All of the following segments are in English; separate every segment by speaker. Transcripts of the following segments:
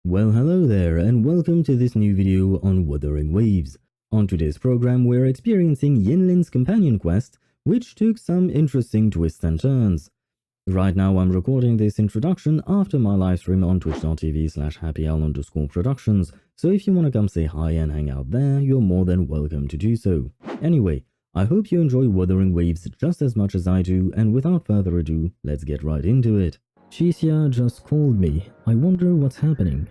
Speaker 1: Well, hello there, and welcome to this new video on Wuthering Waves. On today's program, we're experiencing Yinlin's companion quest, which took some interesting twists and turns. Right now, I'm recording this introduction after my livestream on twitch.tv/happyl_productions, so if you want to come say hi and hang out there, you're more than welcome to do so. Anyway, I hope you enjoy Wuthering Waves just as much as I do, and without further ado, let's get right into it. Chixia just called me. I wonder what's happening.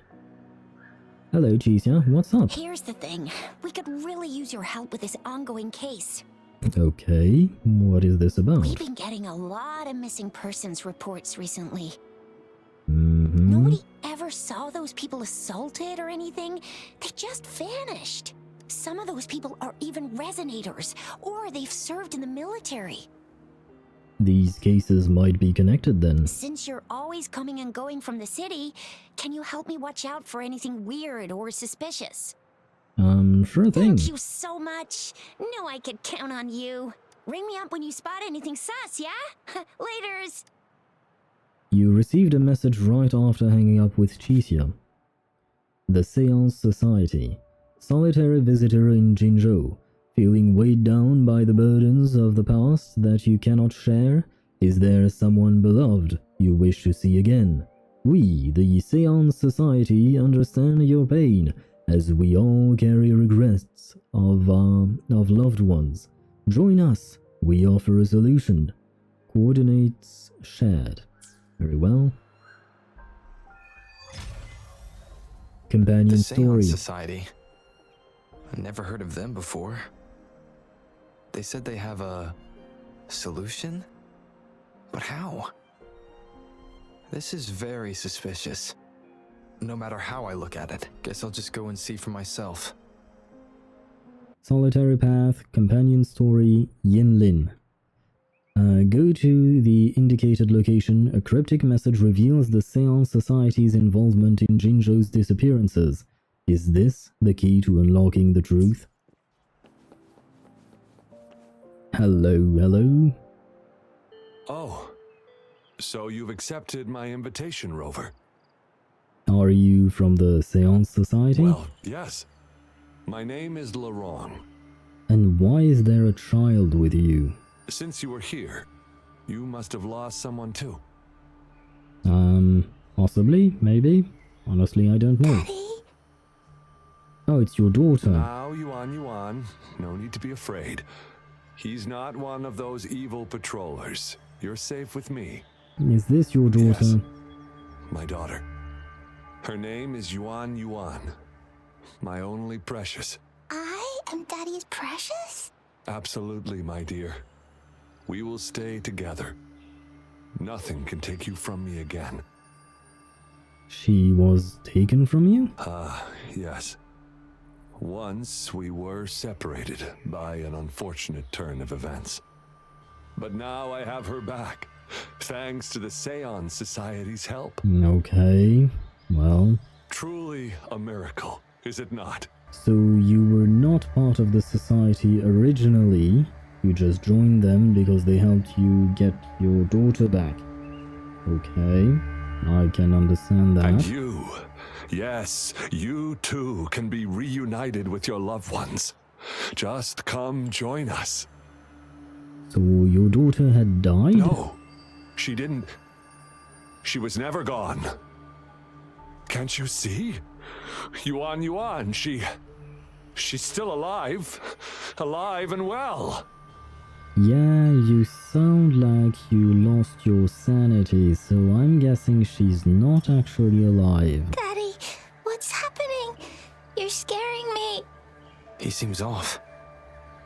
Speaker 1: Hello, Chixia. What's up?
Speaker 2: Here's the thing. We could really use your help with this ongoing case.
Speaker 1: Okay, what is this about?
Speaker 2: We've been getting a lot of missing persons reports recently.
Speaker 1: Mm-hmm.
Speaker 2: Nobody ever saw those people assaulted or anything. They just vanished. Some of those people are even resonators, or they've served in the military.
Speaker 1: These cases might be connected then.
Speaker 2: Since you're always coming and going from the city, can you help me watch out for anything weird or suspicious?
Speaker 1: Sure thing.
Speaker 2: Thank you so much. Know I could count on you. Ring me up when you spot anything sus, yeah? Laters.
Speaker 1: You received a message right after hanging up with Chixia. The Seance Society. Solitary visitor in Jinzhou. Feeling weighed down by the burdens of the past that you cannot share? Is there someone beloved you wish to see again? We, the Seance Society, understand your pain, as we all carry regrets of loved ones. Join us. We offer a solution. Coordinates shared. Very well. Companion
Speaker 3: the
Speaker 1: story.
Speaker 3: Seance Society. I never heard of them before. They said they have a solution? But how? This is very suspicious. No matter how I look at it, guess I'll just go and see for myself.
Speaker 1: Solitary Path, Companion Story, Yinlin. Go to the indicated location. A cryptic message reveals the Seance Society's involvement in Jinzhou's disappearances. Is this the key to unlocking the truth? Hello, hello.
Speaker 4: Oh, so you've accepted my invitation, Rover?
Speaker 1: Are you from the Seance Society?
Speaker 4: Well, yes. My name is Laurent.
Speaker 1: And why is there a child with you?
Speaker 4: Since you were here, you must have lost someone too.
Speaker 1: Possibly, maybe. Honestly, I don't know.
Speaker 2: Daddy?
Speaker 1: Oh, it's your daughter.
Speaker 4: Now, Yuan, no need to be afraid. He's not one of those evil patrollers. You're safe with me.
Speaker 1: Is this your daughter?
Speaker 4: Yes, my daughter. Her name is Yuan, my only precious.
Speaker 2: I am Daddy's precious?
Speaker 4: Absolutely, my dear. We will stay together. Nothing can take you from me again.
Speaker 1: She was taken from you?
Speaker 4: Yes. Once we were separated by an unfortunate turn of events. But now I have her back, thanks to the Seance Society's help.
Speaker 1: Okay, well...
Speaker 4: Truly a miracle, is it not?
Speaker 1: So you were not part of the society originally, you just joined them because they helped you get your daughter back. Okay, I can understand that.
Speaker 4: And you, yes, you too can be reunited with your loved ones. Just come join us.
Speaker 1: So your daughter had died?
Speaker 4: No, she didn't. She was never gone. Can't you see? Yuan, she's still alive. Alive and well.
Speaker 1: Yeah, you sound like you lost your sanity, so I'm guessing she's not actually alive.
Speaker 2: Daddy, what's happening? You're scaring me.
Speaker 3: He seems off.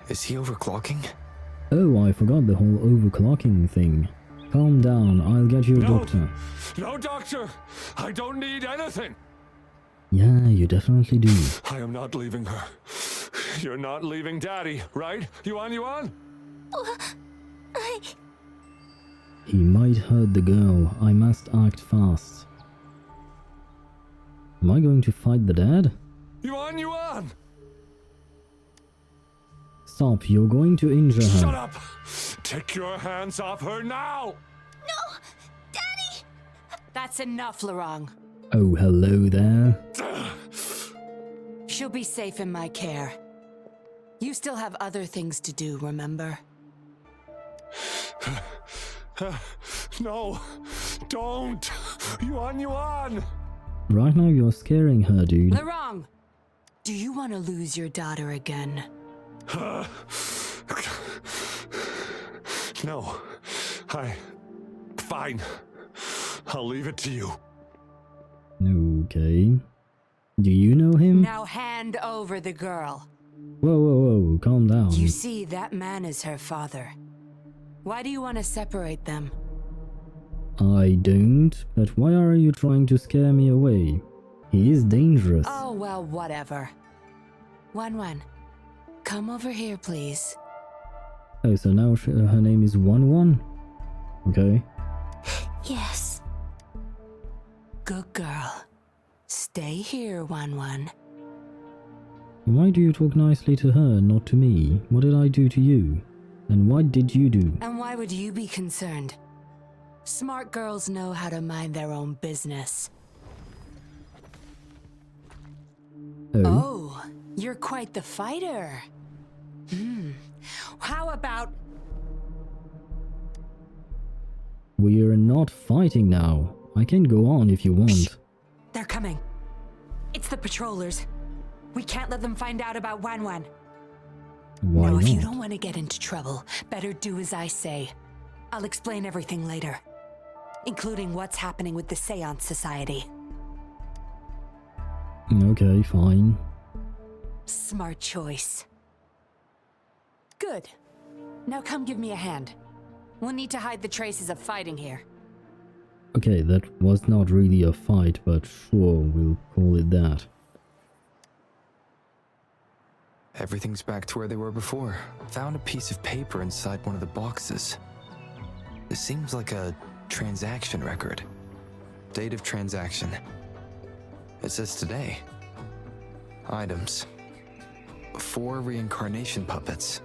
Speaker 3: Is he overclocking?
Speaker 1: Oh, I forgot the whole overclocking thing. Calm down, I'll get you a doctor.
Speaker 4: No, doctor! I don't need anything!
Speaker 1: Yeah, you definitely do.
Speaker 4: I am not leaving her. You're not leaving Daddy, right? Yuan?
Speaker 1: He might hurt the girl. I must act fast. Am I going to fight the dad?
Speaker 4: Yuan!
Speaker 1: Stop, you're going to injure her.
Speaker 4: Shut up! Take your hands off her now!
Speaker 2: No! Daddy!
Speaker 5: That's enough, Laurent.
Speaker 1: Oh, hello there.
Speaker 5: She'll be safe in my care. You still have other things to do, remember?
Speaker 4: No, don't! Yuan!
Speaker 1: Right now you're scaring her, dude.
Speaker 5: Larong! Do you want to lose your daughter again?
Speaker 4: No. Fine. I'll leave it to you.
Speaker 1: Okay. Do you know him?
Speaker 5: Now hand over the girl.
Speaker 1: Whoa, calm down.
Speaker 5: You see, that man is her father. Why do you want to separate them?
Speaker 1: I don't, but why are you trying to scare me away? He is dangerous.
Speaker 5: Oh, well, whatever. Wan, come over here, please.
Speaker 1: Oh, so now her name is Wan? Okay.
Speaker 2: Yes.
Speaker 5: Good girl. Stay here, Wan.
Speaker 1: Why do you talk nicely to her, not to me? What did I do to you? And what did you do?
Speaker 5: And why would you be concerned? Smart girls know how to mind their own business. Oh, you're quite the fighter. How about...
Speaker 1: We're not fighting now. I can go on if you want.
Speaker 5: Shh. They're coming. It's the patrollers. We can't let them find out about Wan.
Speaker 1: Why
Speaker 5: Now,
Speaker 1: not?
Speaker 5: if you don't want to get into trouble, better do as I say. I'll explain everything later, including what's happening with the Seance Society.
Speaker 1: Okay, fine.
Speaker 5: Smart choice. Good. Now come give me a hand. We'll need to hide the traces of fighting here.
Speaker 1: Okay, that was not really a fight, but sure, we'll call it that.
Speaker 3: Everything's back to where they were before. Found a piece of paper inside one of the boxes. It seems like a transaction record. Date of transaction. It says today. Items. 4 reincarnation puppets.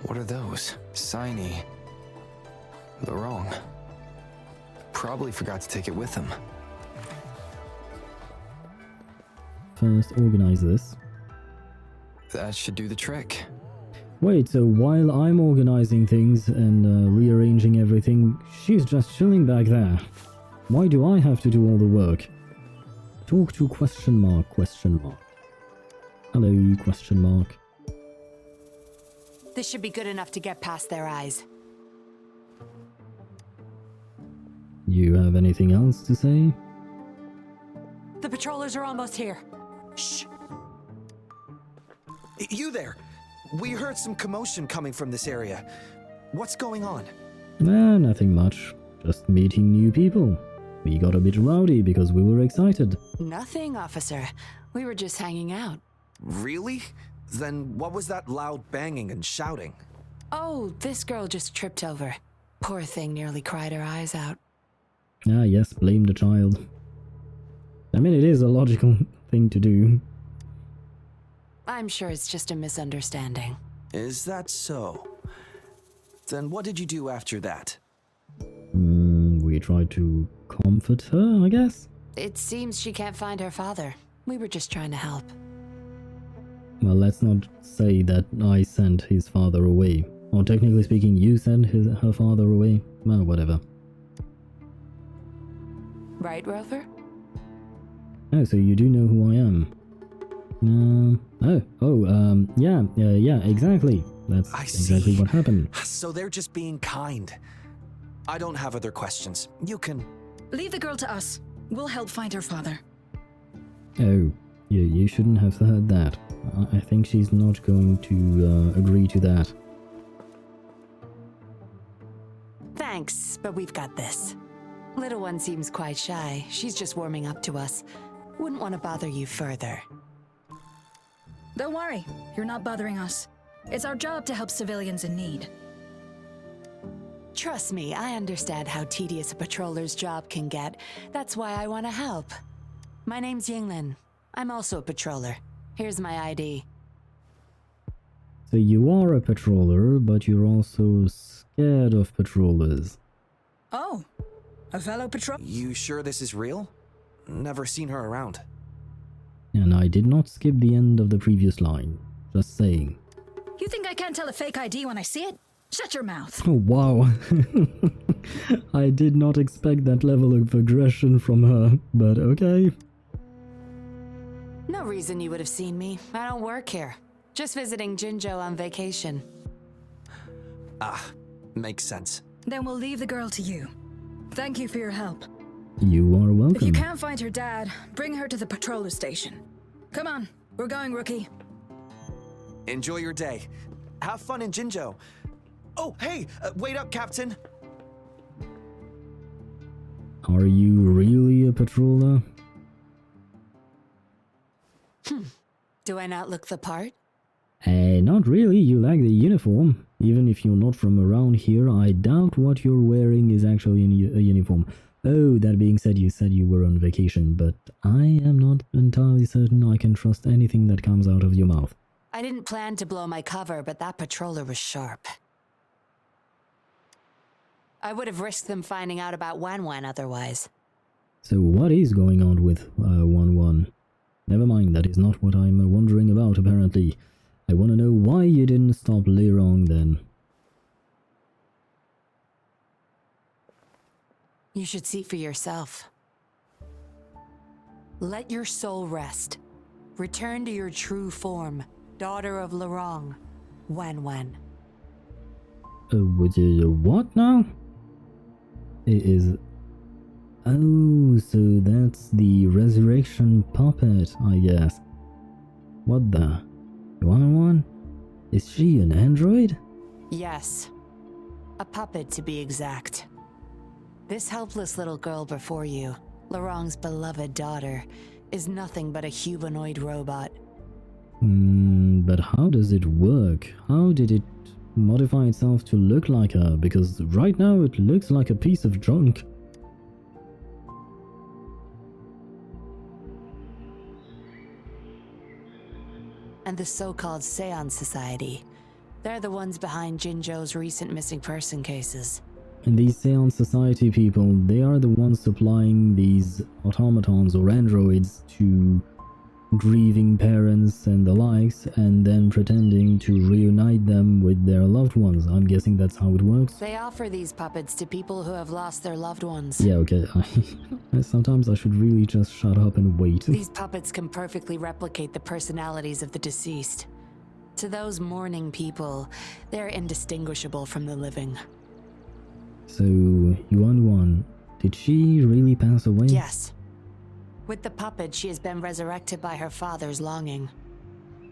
Speaker 3: What are those? Signy. The wrong. Probably forgot to take it with him.
Speaker 1: First, organize this.
Speaker 3: That should do the trick.
Speaker 1: Wait, so while I'm organizing things and rearranging everything, she's just chilling back there. Why do I have to do all the work? Talk to question mark. Hello, question mark.
Speaker 5: This should be good enough to get past their eyes.
Speaker 1: You have anything else to say?
Speaker 5: The patrollers are almost here. Shh.
Speaker 6: You there! We heard some commotion coming from this area. What's going on?
Speaker 1: Nah, nothing much. Just meeting new people. We got a bit rowdy because we were excited.
Speaker 5: Nothing, officer. We were just hanging out.
Speaker 6: Really? Then what was that loud banging and shouting?
Speaker 5: Oh, this girl just tripped over. Poor thing nearly cried her eyes out.
Speaker 1: Ah, yes, blame the child. I mean, it is a logical thing to do.
Speaker 5: I'm sure it's just a misunderstanding.
Speaker 6: Is that so? Then what did you do after that?
Speaker 1: We tried to comfort her, I guess?
Speaker 5: It seems she can't find her father. We were just trying to help.
Speaker 1: Well, let's not say that I sent his father away. Or technically speaking, you sent her father away. Well, whatever.
Speaker 5: Right, Rover?
Speaker 1: Oh, so you do know who I am. Yeah, exactly. That's
Speaker 6: I
Speaker 1: exactly
Speaker 6: see.
Speaker 1: what happened.
Speaker 6: So they're just being kind. I don't have other questions. You can...
Speaker 7: Leave the girl to us. We'll help find her father.
Speaker 1: Oh, you shouldn't have heard that. I think she's not going to agree to that.
Speaker 5: Thanks, but we've got this. Little one seems quite shy. She's just warming up to us. Wouldn't want to bother you further.
Speaker 7: Don't worry, you're not bothering us. It's our job to help civilians in need.
Speaker 5: Trust me, I understand how tedious a patroller's job can get. That's why I want to help. My name's Yinlin. I'm also a patroller. Here's my ID.
Speaker 1: So you are a patroller, but you're also scared of patrollers.
Speaker 7: Oh, a fellow patrol...
Speaker 6: You sure this is real? never seen her around.
Speaker 1: And I did not skip the end of the previous line. Just saying.
Speaker 7: You think I can't tell a fake ID when I see it? Shut your mouth.
Speaker 1: Oh, wow. I did not expect that level of aggression from her, but okay.
Speaker 5: No reason you would have seen me. I don't work here. Just visiting Jinzhou on vacation.
Speaker 6: Ah, makes sense.
Speaker 7: Then we'll leave the girl to you. Thank you for your help.
Speaker 1: You are welcome.
Speaker 7: If you can't find her dad, bring her to the patroller station. Come on, we're going, Rookie.
Speaker 6: Enjoy your day. Have fun in Jinzhou. Oh, hey, wait up, Captain.
Speaker 1: Are you really a patroller?
Speaker 5: Do I not look the part?
Speaker 1: Not really, you lack the uniform. Even if you're not from around here, I doubt what you're wearing is actually a uniform. Oh, that being said you were on vacation, but I am not entirely certain I can trust anything that comes out of your mouth.
Speaker 5: I didn't plan to blow my cover, but that patroller was sharp. I would have risked them finding out about Wan otherwise.
Speaker 1: So what is going on with 1-1? Never mind, that is not what I'm wondering about apparently. I want to know why you didn't stop Lirong then.
Speaker 5: You should see for yourself. Let your soul rest. Return to your true form, daughter of Lirong, Wan.
Speaker 1: What now? It is... Oh, so that's the resurrection puppet, I guess. What the? 1-1? Is she an android?
Speaker 5: Yes. A puppet, to be exact. This helpless little girl before you, Lirong's beloved daughter, is nothing but a humanoid robot.
Speaker 1: But how does it work? How did it modify itself to look like her? Because right now it looks like a piece of junk.
Speaker 5: And the so-called Seance Society. They're the ones behind Jinzhou's recent missing person cases.
Speaker 1: And these Seance Society people, they are the ones supplying these automatons or androids to grieving parents and the likes, and then pretending to reunite them with their loved ones. I'm guessing that's how it works.
Speaker 5: They offer these puppets to people who have lost their loved ones.
Speaker 1: Yeah, okay. Sometimes I should really just shut up and wait.
Speaker 5: These puppets can perfectly replicate the personalities of the deceased. To those mourning people, they're indistinguishable from the living.
Speaker 1: So, Yuan, did she really pass away?
Speaker 5: Yes. With the puppet, she has been resurrected by her father's longing.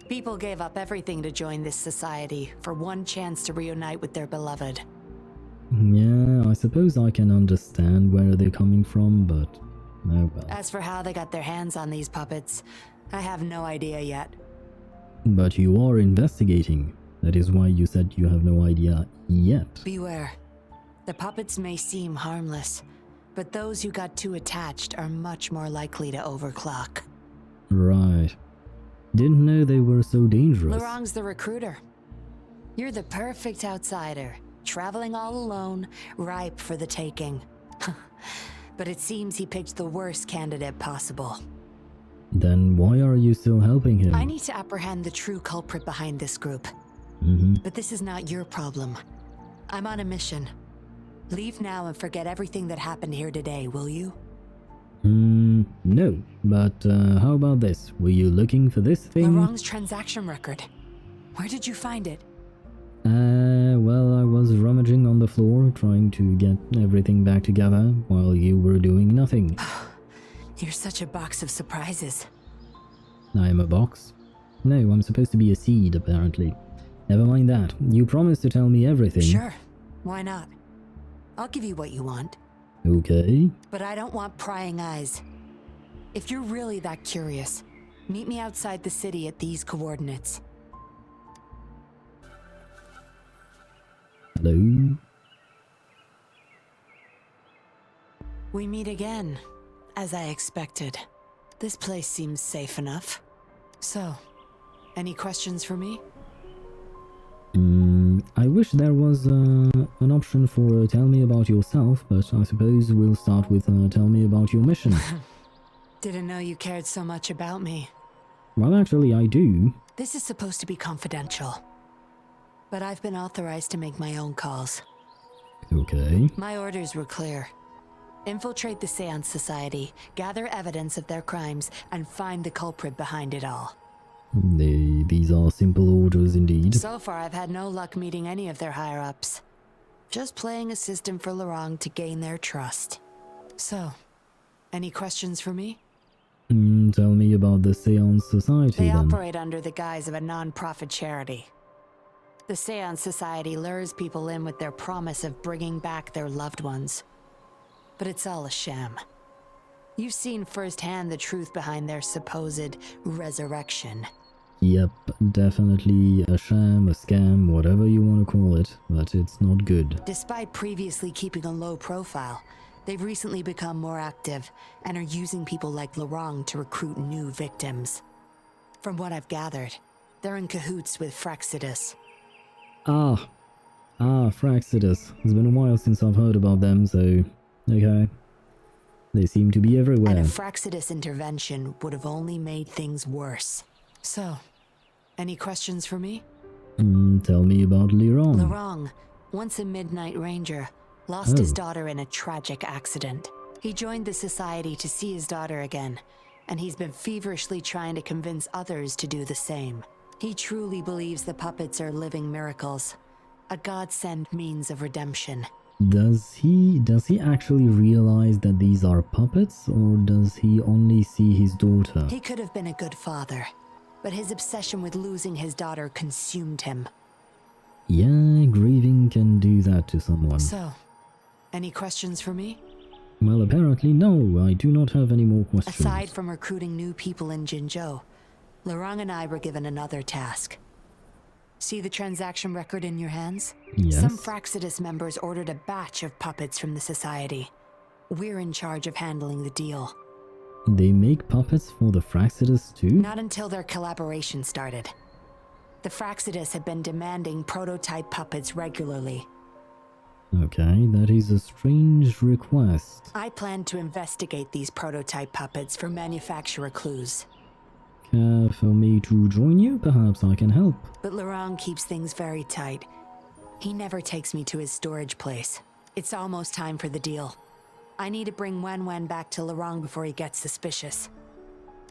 Speaker 5: People gave up everything to join this society for one chance to reunite with their beloved.
Speaker 1: Yeah, I suppose I can understand where they're coming from, but oh well.
Speaker 5: As for how they got their hands on these puppets, I have no idea yet.
Speaker 1: But you are investigating. That is why you said you have no idea yet.
Speaker 5: Beware. The puppets may seem harmless, but those who got too attached are much more likely to overclock.
Speaker 1: Right. Didn't know they were so dangerous.
Speaker 5: Lirong's the recruiter. You're the perfect outsider, traveling all alone, ripe for the taking. But it seems he picked the worst candidate possible.
Speaker 1: Then why are you still helping him?
Speaker 5: I need to apprehend the true culprit behind this group. But this is not your problem. I'm on a mission. Leave now and forget everything that happened here today, will you?
Speaker 1: No. But how about this? Were you looking for this thing?
Speaker 5: Lirong's transaction record. Where did you find it?
Speaker 1: Well, I was rummaging on the floor, trying to get everything back together while you were doing nothing.
Speaker 5: You're such a box of surprises.
Speaker 1: I am a box? No, I'm supposed to be a seed, apparently. Never mind that. You promised to tell me everything.
Speaker 5: Sure. Why not? I'll give you what you want.
Speaker 1: Okay.
Speaker 5: But I don't want prying eyes. If you're really that curious, meet me outside the city at these coordinates.
Speaker 1: Hello?
Speaker 5: We meet again, as I expected. This place seems safe enough. So, any questions for me?
Speaker 1: I wish there was an option for tell me about yourself, but I suppose we'll start with tell me about your mission.
Speaker 5: Didn't know you cared so much about me.
Speaker 1: Well, actually, I do.
Speaker 5: This is supposed to be confidential. But I've been authorized to make my own calls.
Speaker 1: Okay.
Speaker 5: My orders were clear. Infiltrate the Seance Society, gather evidence of their crimes, and find the culprit behind it all.
Speaker 1: These are simple orders indeed.
Speaker 5: So far, I've had no luck meeting any of their higher-ups. Just playing a system for Lorang to gain their trust. So, any questions for me?
Speaker 1: Tell me about the Seance Society
Speaker 5: They
Speaker 1: then.
Speaker 5: operate under the guise of a non-profit charity. The Seance Society lures people in with their promise of bringing back their loved ones. But it's all a sham. You've seen firsthand the truth behind their supposed resurrection.
Speaker 1: Yep, definitely a sham, a scam, whatever you want to call it, but it's not good.
Speaker 5: Despite previously keeping a low profile, they've recently become more active and are using people like Lorang to recruit new victims. From what I've gathered, they're in cahoots with Fraxidus.
Speaker 1: Fraxidus. It's been a while since I've heard about them, so... okay. They seem to be everywhere.
Speaker 5: And a Fraxidus intervention would have only made things worse. So, any questions for me?
Speaker 1: Tell me about Lirong.
Speaker 5: Lorang, once a Midnight Ranger, lost his daughter in a tragic accident. He joined the Society to see his daughter again, and he's been feverishly trying to convince others to do the same. He truly believes the puppets are living miracles, a godsend means of redemption.
Speaker 1: Does he actually realize that these are puppets, or does he only see his daughter?
Speaker 5: He could have been a good father, but his obsession with losing his daughter consumed him.
Speaker 1: Yeah, grieving can do that to someone.
Speaker 5: So, any questions for me?
Speaker 1: Well, apparently no, I do not have any more questions.
Speaker 5: Aside from recruiting new people in Jinzhou, Lorang and I were given another task. See the transaction record in your hands?
Speaker 1: Yes.
Speaker 5: Some Fraxidus members ordered a batch of puppets from the Society. We're in charge of handling the deal.
Speaker 1: They make puppets for the Fraxidus too?
Speaker 5: Not until their collaboration started. The Fraxidus had been demanding prototype puppets regularly.
Speaker 1: Okay, that is a strange request.
Speaker 5: I plan to investigate these prototype puppets for manufacturer clues.
Speaker 1: Care for me to join you? Perhaps I can help.
Speaker 5: But Lorang keeps things very tight. He never takes me to his storage place. It's almost time for the deal. I need to bring Wen back to Lorang before he gets suspicious.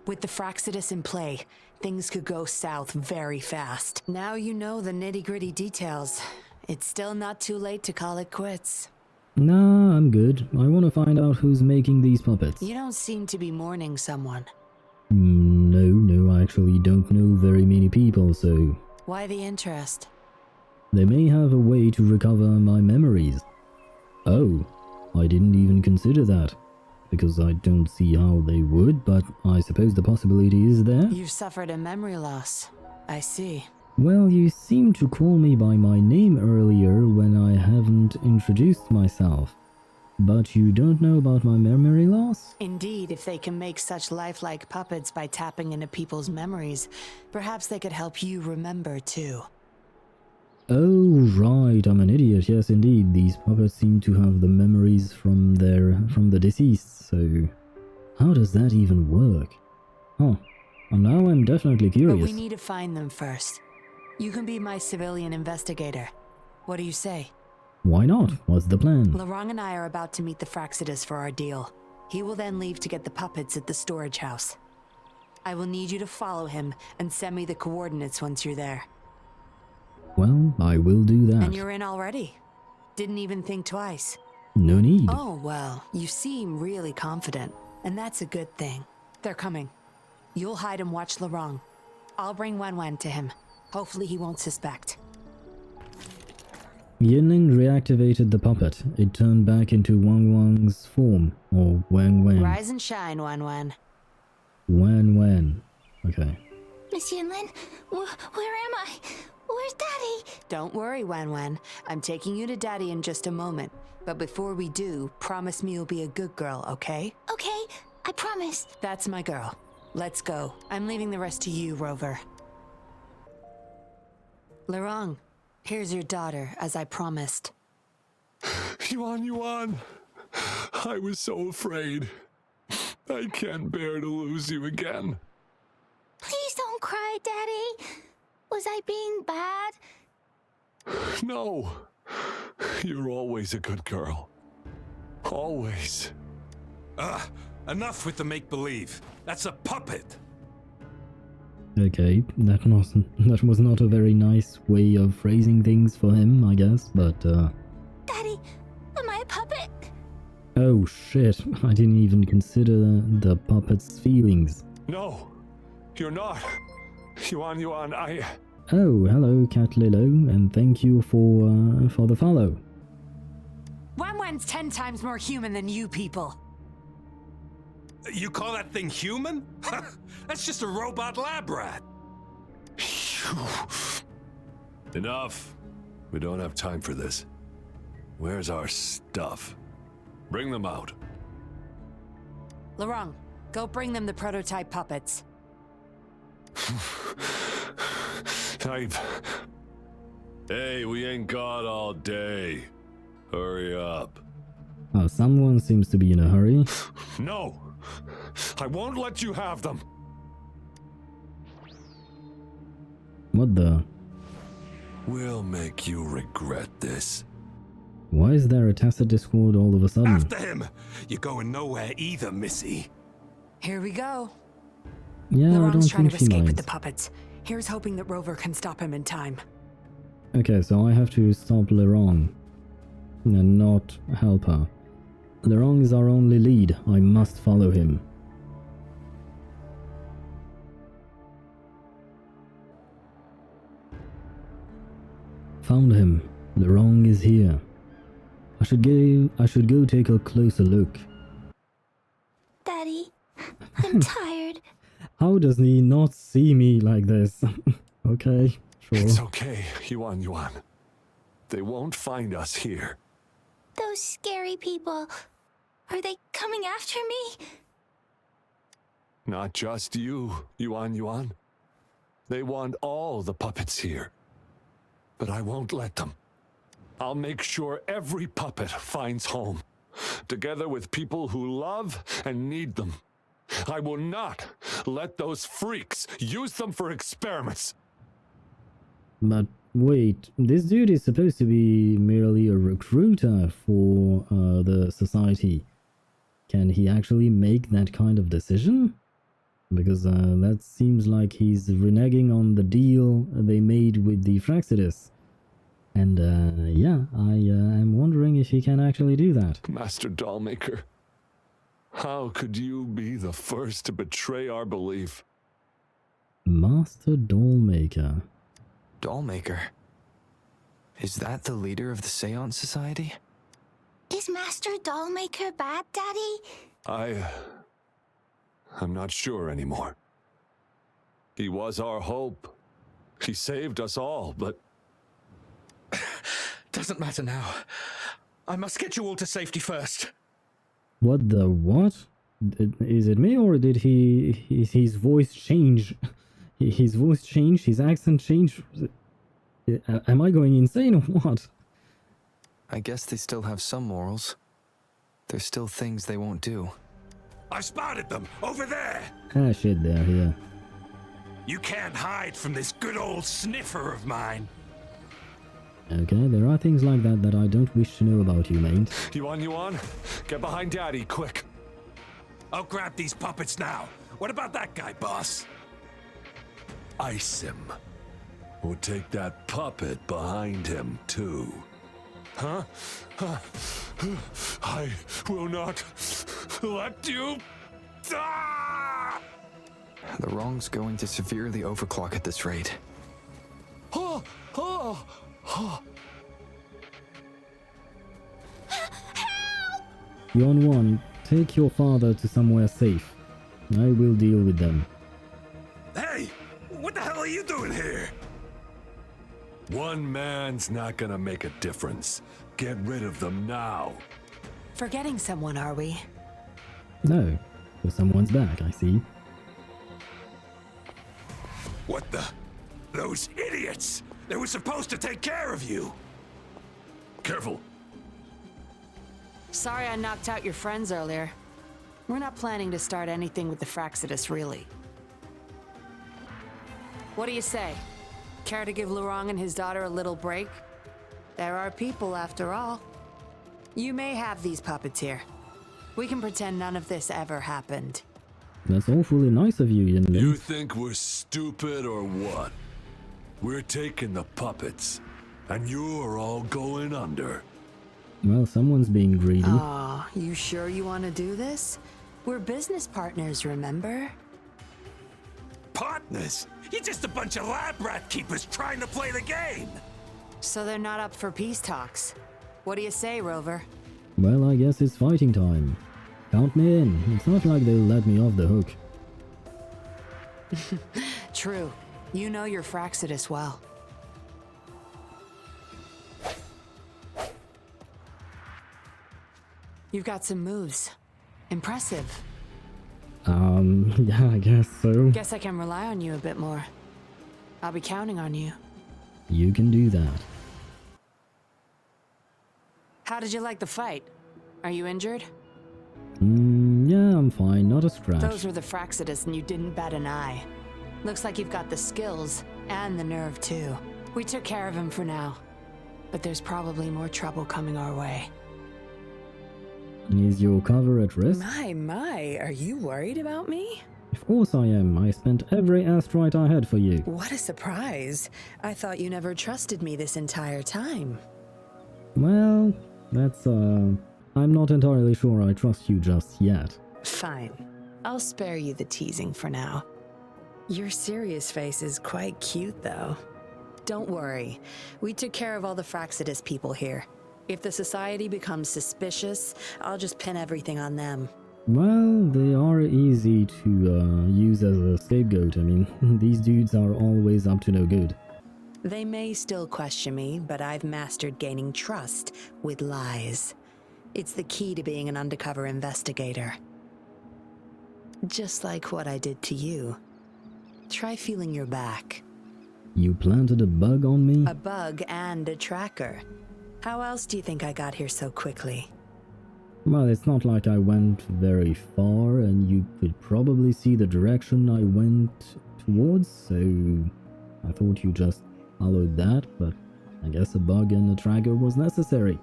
Speaker 5: With the Fraxidus in play, things could go south very fast. Now you know the nitty-gritty details. It's still not too late to call it quits.
Speaker 1: Nah, I'm good. I want to find out who's making these puppets.
Speaker 5: You don't seem to be mourning someone.
Speaker 1: No, I actually don't know very many people, so...
Speaker 5: Why the interest?
Speaker 1: They may have a way to recover my memories. Oh, I didn't even consider that. Because I don't see how they would, but I suppose the possibility is there.
Speaker 5: You've suffered a memory loss. I see.
Speaker 1: Well, you seemed to call me by my name earlier when I haven't introduced myself. But you don't know about my memory loss?
Speaker 5: Indeed, if they can make such lifelike puppets by tapping into people's memories, perhaps they could help you remember too.
Speaker 1: Oh, right, I'm an idiot. Yes, indeed. These puppets seem to have the memories from the deceased, so... how does that even work? Huh. And now I'm definitely curious.
Speaker 5: But we need to find them first. You can be my civilian investigator. What do you say?
Speaker 1: Why not? What's the plan?
Speaker 5: Lorang and I are about to meet the Fraxidus for our deal. He will then leave to get the puppets at the storage house. I will need you to follow him and send me the coordinates once you're there.
Speaker 1: Well, I will do that.
Speaker 5: And you're in already. Didn't even think twice.
Speaker 1: No need.
Speaker 5: Oh, well, you seem really confident, and that's a good thing. They're coming. You'll hide and watch Lorang. I'll bring Wen to him. Hopefully he won't suspect.
Speaker 1: Yinlin reactivated the puppet. It turned back into Wang's form, or Wang.
Speaker 5: Rise and shine, Wen.
Speaker 1: Wan. Okay.
Speaker 2: Miss Yinlin, where am I? Where's Daddy?
Speaker 5: Don't worry, Wen. I'm taking you to Daddy in just a moment. But before we do, promise me you'll be a good girl, okay?
Speaker 2: Okay, I promise.
Speaker 5: That's my girl. Let's go. I'm leaving the rest to you, Rover. Lorang, here's your daughter, as I promised.
Speaker 4: Yuan. I was so afraid. I can't bear to lose you again.
Speaker 2: Please don't cry, Daddy. Was I being bad?
Speaker 4: No. You're always a good girl. Always.
Speaker 8: Enough with the make-believe. That's a puppet.
Speaker 1: Okay, that was not a very nice way of phrasing things for him, I guess, but
Speaker 2: Daddy, am I a puppet?
Speaker 1: oh shit, I didn't even consider the puppet's feelings.
Speaker 4: No, you're not. Yuan,
Speaker 1: Oh, hello, Cat Lilo, and thank you for the follow.
Speaker 5: Wenwen's 10 times more human than you people.
Speaker 8: You call that thing human? That's just a robot lab rat.
Speaker 4: Enough. We don't have time for this. Where's our stuff? Bring them out.
Speaker 5: Lorong, go bring them the prototype puppets.
Speaker 4: Hey, we ain't got all day. Hurry up.
Speaker 1: Oh, someone seems to be in a hurry.
Speaker 4: No! I won't let you have them!
Speaker 1: What the?
Speaker 4: We'll make you regret this.
Speaker 1: Why is there a tacit discord all of a sudden?
Speaker 8: After him! You're going nowhere either, Missy.
Speaker 5: Here we go.
Speaker 1: Yeah, I don't
Speaker 5: Lorong's trying
Speaker 1: think
Speaker 5: to
Speaker 1: she
Speaker 5: escape with
Speaker 1: minds.
Speaker 5: the puppets. Here's hoping that Rover can stop him in time.
Speaker 1: Okay, so I have to stop Lorong and not help her. Lorong is our only lead. I must follow him. Found him. Lorong is here. I should go take a closer look.
Speaker 2: Daddy, I'm tired.
Speaker 1: How does he not see me like this? Okay, sure.
Speaker 4: It's okay, Yuan. They won't find us here.
Speaker 2: Those scary people, are they coming after me?
Speaker 4: Not just you, Yuan. They want all the puppets here. But I won't let them. I'll make sure every puppet finds home, together with people who love and need them. I will not let those freaks use them for experiments.
Speaker 1: But wait, this dude is supposed to be merely a recruiter for the society. Can he actually make that kind of decision? Because that seems like he's reneging on the deal they made with the Fraxidus. And yeah, I am wondering if he can actually do that.
Speaker 4: Master Dollmaker, how could you be the first to betray our belief?
Speaker 1: Master Dollmaker.
Speaker 3: Dollmaker? Is that the leader of the Seance Society?
Speaker 2: Is Master Dollmaker bad, Daddy?
Speaker 4: I'm not sure anymore. He was our hope. He saved us all, but...
Speaker 9: Doesn't matter now. I must get you all to safety first.
Speaker 1: What the what? Is it me or did his voice change? His voice changed? His accent changed? Am I going insane or what?
Speaker 3: I guess they still have some morals. There's still things they won't do.
Speaker 8: I spotted them over there.
Speaker 1: Ah shit, they're here.
Speaker 8: You can't hide from this good old sniffer of mine.
Speaker 1: Okay, there are things like that I don't wish to know about you, mate.
Speaker 4: Yuan, get behind Daddy, quick.
Speaker 8: I'll grab these puppets now. What about that guy, boss?
Speaker 4: Ice him. We'll take that puppet behind him, too. Huh? I will not let you... Ah!
Speaker 3: The wrong's going to severely overclock at this rate.
Speaker 1: Yon 1, take your father to somewhere safe. I will deal with them.
Speaker 8: Hey! What the hell are you doing here?
Speaker 4: One man's not gonna make a difference. Get rid of them now.
Speaker 5: Forgetting someone, are we?
Speaker 1: No, for someone's back, I see.
Speaker 8: What the? Those idiots! They were supposed to take care of you!
Speaker 4: Careful.
Speaker 5: Sorry I knocked out your friends earlier. We're not planning to start anything with the Fraxidus, really. What do you say? Care to give Lurong and his daughter a little break? There are people, after all. You may have these puppets here. We can pretend none of this ever happened.
Speaker 1: That's awfully nice of you, Yinlin.
Speaker 4: You think we're stupid or what? We're taking the puppets, and you're all going under.
Speaker 1: Well, someone's being greedy.
Speaker 5: Aw, you sure you want to do this? We're business partners, remember?
Speaker 8: Partners? You're just a bunch of lab rat keepers trying to play the game.
Speaker 5: So they're not up for peace talks. What do you say, Rover?
Speaker 1: Well, I guess it's fighting time. Count me in. It's not like they'll let me off the hook.
Speaker 5: True. You know your Fraxidus well. You've got some moves. Impressive.
Speaker 1: Yeah, I guess so.
Speaker 5: Guess I can rely on you a bit more. I'll be counting on you.
Speaker 1: You can do that.
Speaker 5: How did you like the fight? Are you injured?
Speaker 1: Yeah, I'm fine. Not a scratch.
Speaker 5: Those were the Fraxidus and you didn't bat an eye. Looks like you've got the skills and the nerve too. We took care of him for now. But there's probably more trouble coming our way.
Speaker 1: Is your cover at risk?
Speaker 5: My, are you worried about me?
Speaker 1: Of course I am. I spent every astrite I had for you.
Speaker 5: What a surprise. I thought you never trusted me this entire time.
Speaker 1: Well, that's, I'm not entirely sure I trust you just yet.
Speaker 5: Fine. I'll spare you the teasing for now. Your serious face is quite cute, though. Don't worry. We took care of all the Fraxidus people here. If the society becomes suspicious, I'll just pin everything on them.
Speaker 1: Well, they are easy to use as a scapegoat. I mean, these dudes are always up to no good.
Speaker 5: They may still question me, but I've mastered gaining trust with lies. It's the key to being an undercover investigator. Just like what I did to you. Try feeling your back.
Speaker 1: You planted a bug on me?
Speaker 5: A bug and a tracker. How else do you think I got here so quickly?
Speaker 1: Well, it's not like I went very far, and you could probably see the direction I went towards, so I thought you just followed that, but I guess a bug and a tracker was necessary.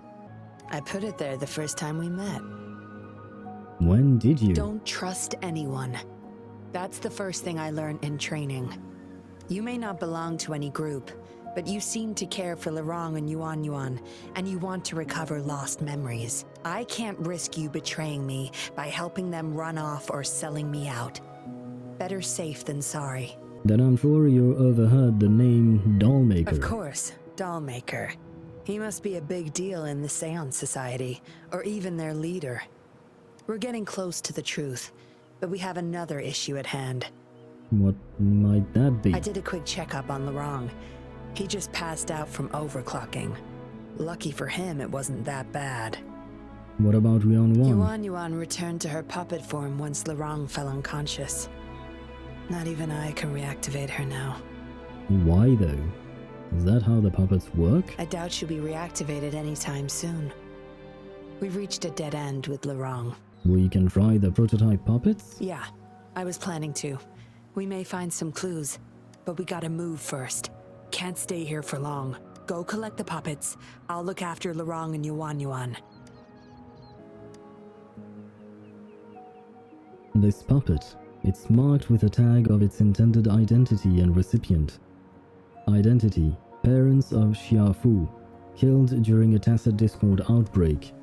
Speaker 5: I put it there the first time we met.
Speaker 1: When did you?
Speaker 5: Don't trust anyone. That's the first thing I learned in training. You may not belong to any group, but you seem to care for Lurong and Yuan, and you want to recover lost memories. I can't risk you betraying me by helping them run off or selling me out. Better safe than sorry.
Speaker 1: Then I'm sure you overheard the name Dollmaker.
Speaker 5: Of course, Dollmaker. He must be a big deal in the Seance Society, or even their leader. We're getting close to the truth, but we have another issue at hand.
Speaker 1: What might that be?
Speaker 5: I did a quick checkup on Lurong. He just passed out from overclocking. Lucky for him, it wasn't that bad.
Speaker 1: What about Yuan?
Speaker 5: Yuan returned to her puppet form once Lurong fell unconscious. Not even I can reactivate her now.
Speaker 1: Why though? Is that how the puppets work?
Speaker 5: I doubt she'll be reactivated anytime soon. We've reached a dead end with Lurong.
Speaker 1: We can try the prototype puppets?
Speaker 5: Yeah, I was planning to. We may find some clues, but we gotta move first. Can't stay here for long. Go collect the puppets. I'll look after Lurong and Yuan.
Speaker 1: This puppet, it's marked with a tag of its intended identity and recipient. Identity: parents of Xiaofu, killed during a Tacet Discord outbreak.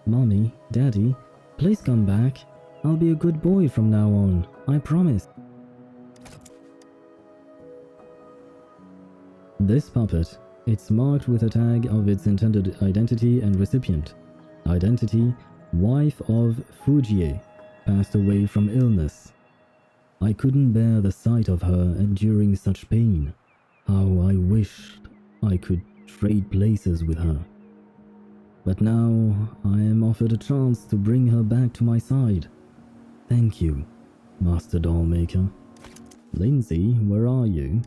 Speaker 1: Mommy, Daddy, please come back. I'll be a good boy from now on, I promise. This puppet, it's marked with a tag of its intended identity and recipient. Identity: wife of Fujie, passed away from illness. I couldn't bear the sight of her enduring such pain. How I wished I could trade places with her. But now I am offered a chance to bring her back to my side. Thank you, Master Dollmaker. Lindsay, where are you?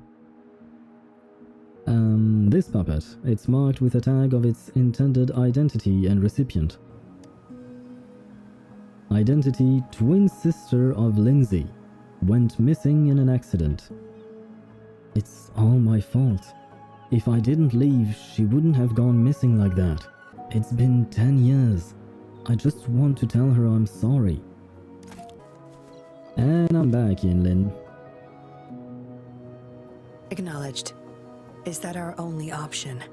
Speaker 1: This puppet, it's marked with a tag of its intended identity and recipient. Identity: twin sister of Lindsay. Went missing in an accident. It's all my fault. If I didn't leave, she wouldn't have gone missing like that. It's been 10 years. I just want to tell her I'm sorry. And I'm back, Yinlin.
Speaker 5: Acknowledged. Is that our only option?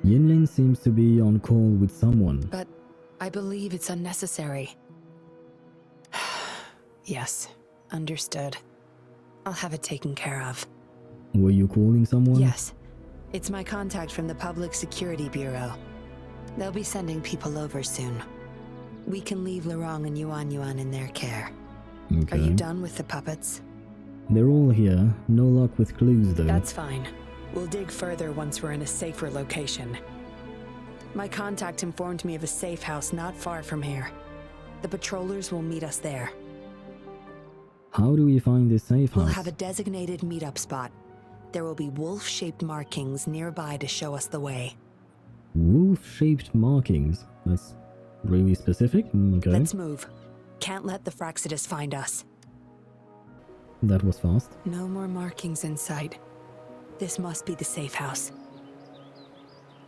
Speaker 1: Yinlin seems to be on call with someone.
Speaker 5: But I believe it's unnecessary. Yes, understood. I'll have it taken care of.
Speaker 1: Were you calling someone?
Speaker 5: Yes. It's my contact from the Public Security Bureau. They'll be sending people over soon. We can leave Lorong and Yuan Yuan in their care.
Speaker 1: Okay.
Speaker 5: Are you done with the puppets?
Speaker 1: They're all here. No luck with clues, though.
Speaker 5: That's fine. We'll dig further once we're in a safer location. My contact informed me of a safe house not far from here. The patrollers will meet us there.
Speaker 1: How do we find this safe house?
Speaker 5: We'll have a designated meetup spot. There will be wolf-shaped markings nearby to show us the way.
Speaker 1: Wolf-shaped markings? That's really specific? Okay.
Speaker 5: Let's move. Can't let the Fraxidus find us.
Speaker 1: That was fast.
Speaker 5: No more markings in sight. This must be the safe house.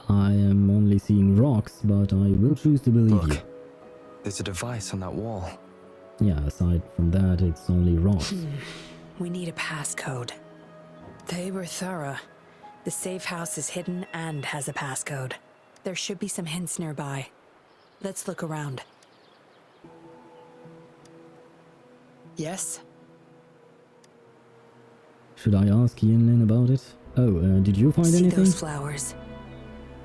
Speaker 1: I am only seeing rocks, but I will choose to believe you.
Speaker 3: Look, there's a device on that wall.
Speaker 1: Yeah, aside from that, it's only rocks.
Speaker 5: We need a passcode. They were thorough. The safe house is hidden and has a passcode. There should be some hints nearby. Let's look around. Yes?
Speaker 1: Should I ask Yinlin about it? Oh, did you find
Speaker 5: See
Speaker 1: anything?
Speaker 5: those flowers?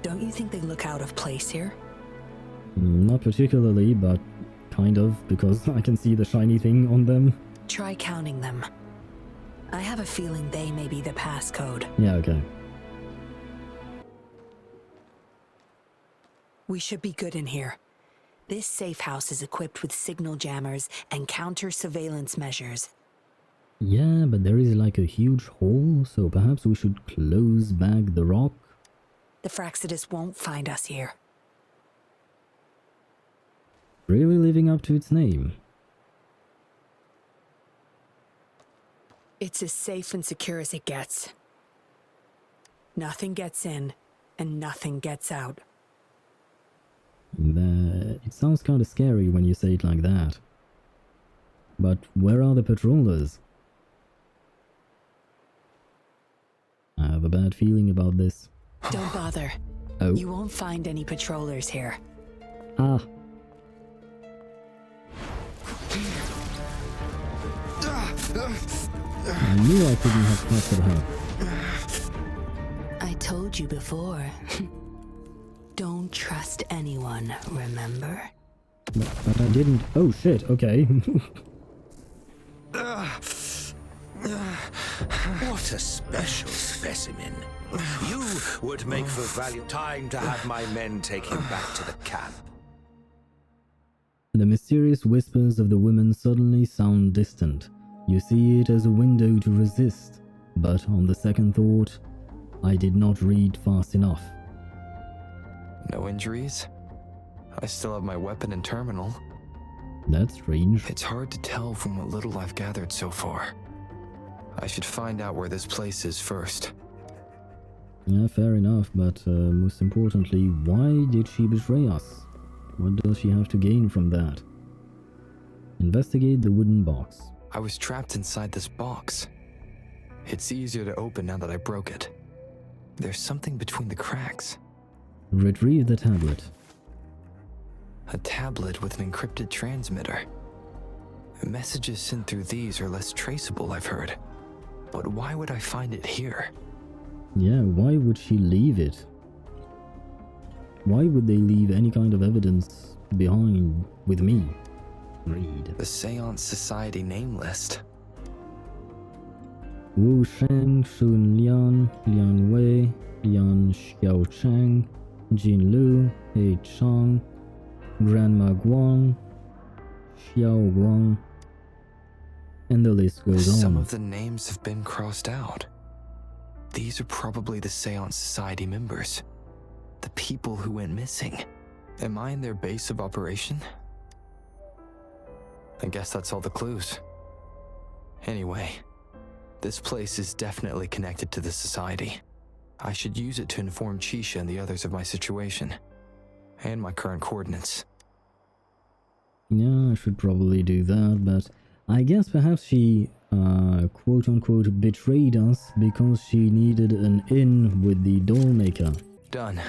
Speaker 5: Don't you think they look out of place here?
Speaker 1: Not particularly, but kind of, because I can see the shiny thing on them.
Speaker 5: Try counting them. I have a feeling they may be the passcode.
Speaker 1: Yeah, okay.
Speaker 5: We should be good in here. This safe house is equipped with signal jammers and counter-surveillance measures.
Speaker 1: Yeah, but there is like a huge hole, so perhaps we should close back the rock?
Speaker 5: The Fraxidus won't find us here.
Speaker 1: Really living up to its name.
Speaker 5: It's as safe and secure as it gets. Nothing gets in, and nothing gets out.
Speaker 1: It sounds kind of scary when you say it like that. But where are the patrollers? I have a bad feeling about this.
Speaker 5: Don't bother.
Speaker 1: Oh.
Speaker 5: You won't find any patrollers here.
Speaker 1: Ah. I knew I couldn't have trusted her.
Speaker 5: I told you before. Don't trust anyone, remember?
Speaker 1: But I didn't. Oh shit, okay.
Speaker 9: What a special specimen. You would make for value. Time to have my men take him back to the camp.
Speaker 1: The mysterious whispers of the women suddenly sound distant. You see it as a window to resist, but on the second thought, I did not read fast enough.
Speaker 3: No injuries? I still have my weapon and terminal.
Speaker 1: That's strange.
Speaker 3: It's hard to tell from what little I've gathered so far. I should find out where this place is first.
Speaker 1: Yeah, fair enough, but most importantly, why did she betray us? What does she have to gain from that? Investigate the wooden box.
Speaker 3: I was trapped inside this box. It's easier to open now that I broke it. There's something between the cracks.
Speaker 1: Retrieve the tablet.
Speaker 3: A tablet with an encrypted transmitter. Messages sent through these are less traceable, I've heard. But why would I find it here?
Speaker 1: Yeah, why would she leave it? Why would they leave any kind of evidence behind with me? Read.
Speaker 3: The Seance Society name list.
Speaker 1: Wu Sheng, Shun Lian, Lian Wei, Lian Xiaocheng, Jin Lu, He Chang, Grandma Guang, Xiao Guang, and the list goes on.
Speaker 3: Some of the names have been crossed out. These are probably the Seance Society members. The people who went missing. Am I in their base of operation? I guess that's all the clues. Anyway, this place is definitely connected to the society. I should use it to inform Chisha and the others of my situation, and my current coordinates.
Speaker 1: Yeah, I should probably do that, but I guess perhaps she, quote-unquote, betrayed us because she needed an in with the doll maker.
Speaker 3: Done.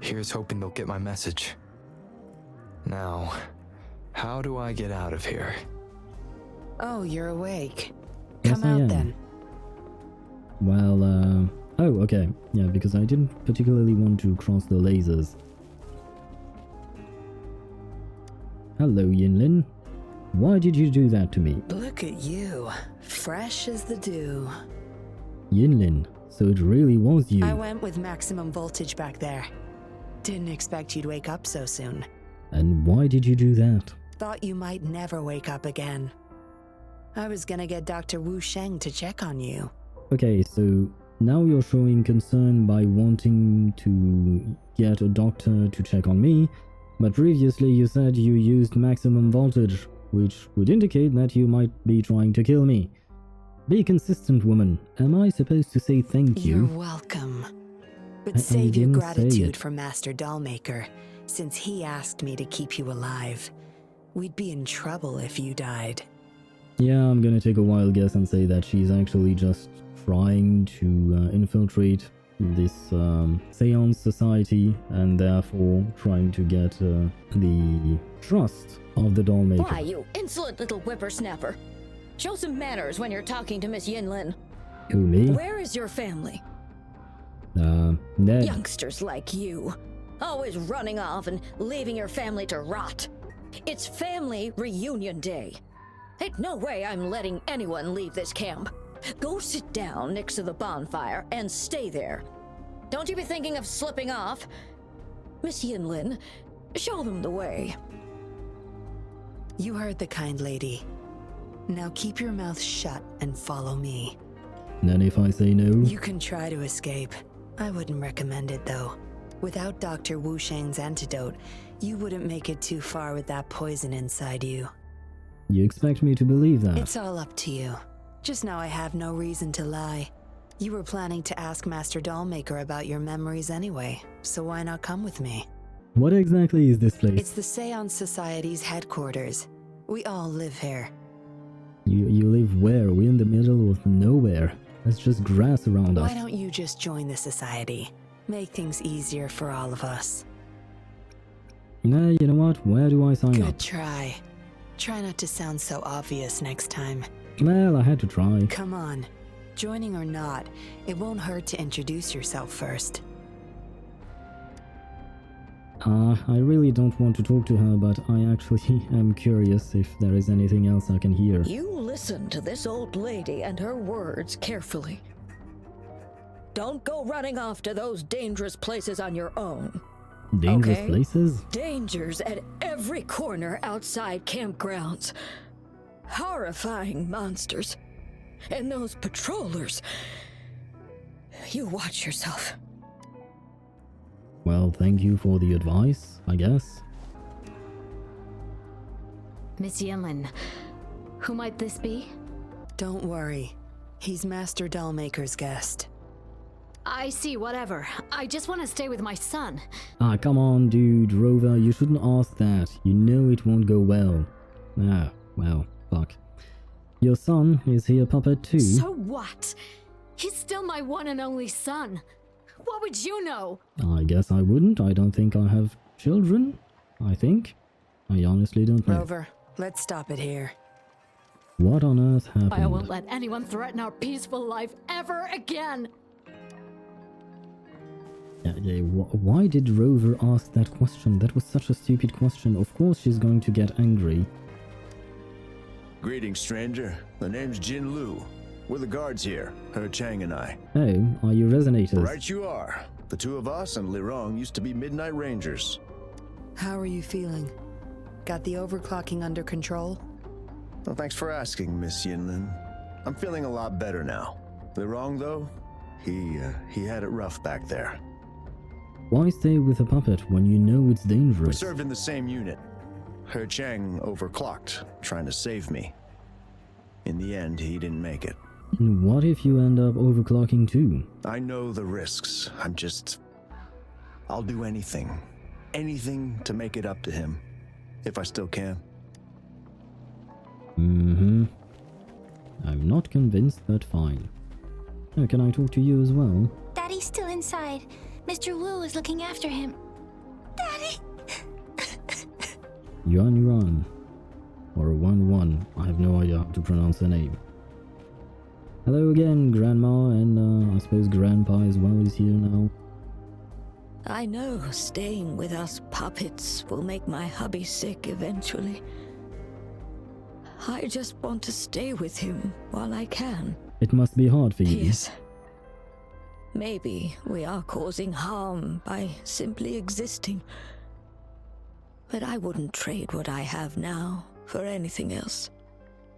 Speaker 3: Here's hoping they'll get my message. Now, how do I get out of here?
Speaker 5: Oh, you're awake.
Speaker 1: Yes,
Speaker 5: Come
Speaker 1: I
Speaker 5: out
Speaker 1: am.
Speaker 5: then.
Speaker 1: Well, oh, okay. Yeah, because I didn't particularly want to cross the lasers. Hello, Yinlin. Why did you do that to me?
Speaker 5: Look at you, fresh as the dew.
Speaker 1: Yinlin, so it really was you.
Speaker 5: I went with maximum voltage back there. Didn't expect you'd wake up so soon.
Speaker 1: And why did you do that?
Speaker 5: Thought you might never wake up again. I was gonna get Dr. Wu Sheng to check on you.
Speaker 1: Okay, so now you're showing concern by wanting to get a doctor to check on me, but previously you said you used maximum voltage, which would indicate that you might be trying to kill me. Be consistent, woman. Am I supposed to say thank you?
Speaker 5: You're welcome. But
Speaker 1: I
Speaker 5: save your
Speaker 1: didn't say
Speaker 5: gratitude
Speaker 1: it.
Speaker 5: for Master Dollmaker, since he asked me to keep you alive. We'd be in trouble if you died.
Speaker 1: Yeah, I'm gonna take a wild guess and say that she's actually just trying to infiltrate this Seance Society and therefore trying to get the trust of the Dollmaker.
Speaker 10: Why, you insolent little whippersnapper! Show some manners when you're talking to Miss Yinlin.
Speaker 1: Who, me?
Speaker 10: Where is your family?
Speaker 1: Ned.
Speaker 10: Youngsters like you, always running off and leaving your family to rot. It's family reunion day. Ain't no way I'm letting anyone leave this camp. Go sit down next to the bonfire and stay there. Don't you be thinking of slipping off. Miss Yinlin, show them the way.
Speaker 5: You heard the kind lady. Now keep your mouth shut and follow me.
Speaker 1: And if I say no?
Speaker 5: You can try to escape. I wouldn't recommend it though. Without Dr. Wu Sheng's antidote, you wouldn't make it too far with that poison inside you.
Speaker 1: You expect me to believe that?
Speaker 5: It's all up to you. Just know I have no reason to lie. You were planning to ask Master Dollmaker about your memories anyway, so why not come with me?
Speaker 1: What exactly is this place?
Speaker 5: It's the Seance Society's headquarters. We all live here.
Speaker 1: You live where? We're in the middle of nowhere. There's just grass around us.
Speaker 5: Why don't you just join the society? Make things easier for all of us.
Speaker 1: Nah, you know what? Where do I sign
Speaker 5: Good
Speaker 1: up?
Speaker 5: try. Try not to sound so obvious next time.
Speaker 1: Well, I had to try.
Speaker 5: Come on. Joining or not, it won't hurt to introduce yourself first.
Speaker 1: I really don't want to talk to her, but I actually am curious if there is anything else I can hear.
Speaker 10: You listen to this old lady and her words carefully. Don't go running off to those dangerous places on your own.
Speaker 1: Dangerous
Speaker 10: okay?
Speaker 1: places?
Speaker 10: Dangers at every corner outside campgrounds. Horrifying monsters. And those patrollers. You watch yourself.
Speaker 1: Well, thank you for the advice, I guess.
Speaker 11: Miss Yinlin, who might this be?
Speaker 5: Don't worry. He's Master Dollmaker's guest.
Speaker 11: I see, whatever. I just want to stay with my son.
Speaker 1: Ah, come on, dude. Rover, you shouldn't ask that. You know it won't go well. Ah, well, fuck. Your son, is he a puppet too?
Speaker 11: So what? He's still my one and only son. What would you know?
Speaker 1: I guess I wouldn't. I don't think I have children. I think. I honestly don't know.
Speaker 5: Rover, let's stop it here.
Speaker 1: What on earth happened?
Speaker 11: I won't let anyone threaten our peaceful life ever again.
Speaker 1: Why did Rover ask that question? That was such a stupid question. Of course she's going to get angry.
Speaker 12: Greetings, stranger. The name's Jin Lu. We're the guards here, He Chang and I.
Speaker 1: Oh, are you resonators?
Speaker 12: Right you are. The two of us and Lirong used to be Midnight Rangers.
Speaker 5: How are you feeling? Got the overclocking under control?
Speaker 12: Well, thanks for asking, Miss Yinlin. I'm feeling a lot better now. Lirong, though, he had it rough back there.
Speaker 1: Why stay with a puppet when you know it's
Speaker 12: We
Speaker 1: dangerous?
Speaker 12: served in the same unit. He Chang overclocked, trying to save me. In the end, he didn't make it.
Speaker 1: What if you end up overclocking too?
Speaker 12: I know the risks. I'll do anything. Anything to make it up to him. If I still can.
Speaker 1: I'm not convinced, but fine. Oh, can I talk to you as well?
Speaker 2: Daddy's still inside. Mr. Wu is looking after him. Daddy!
Speaker 1: Yuan. Or 1-1. I have no idea how to pronounce her name. Hello again, Grandma, and I suppose Grandpa as well is here now.
Speaker 10: I know staying with us puppets will make my hubby sick eventually. I just want to stay with him while I can.
Speaker 1: It must be hard for you.
Speaker 10: Yes. Maybe we are causing harm by simply existing. But I wouldn't trade what I have now for anything else.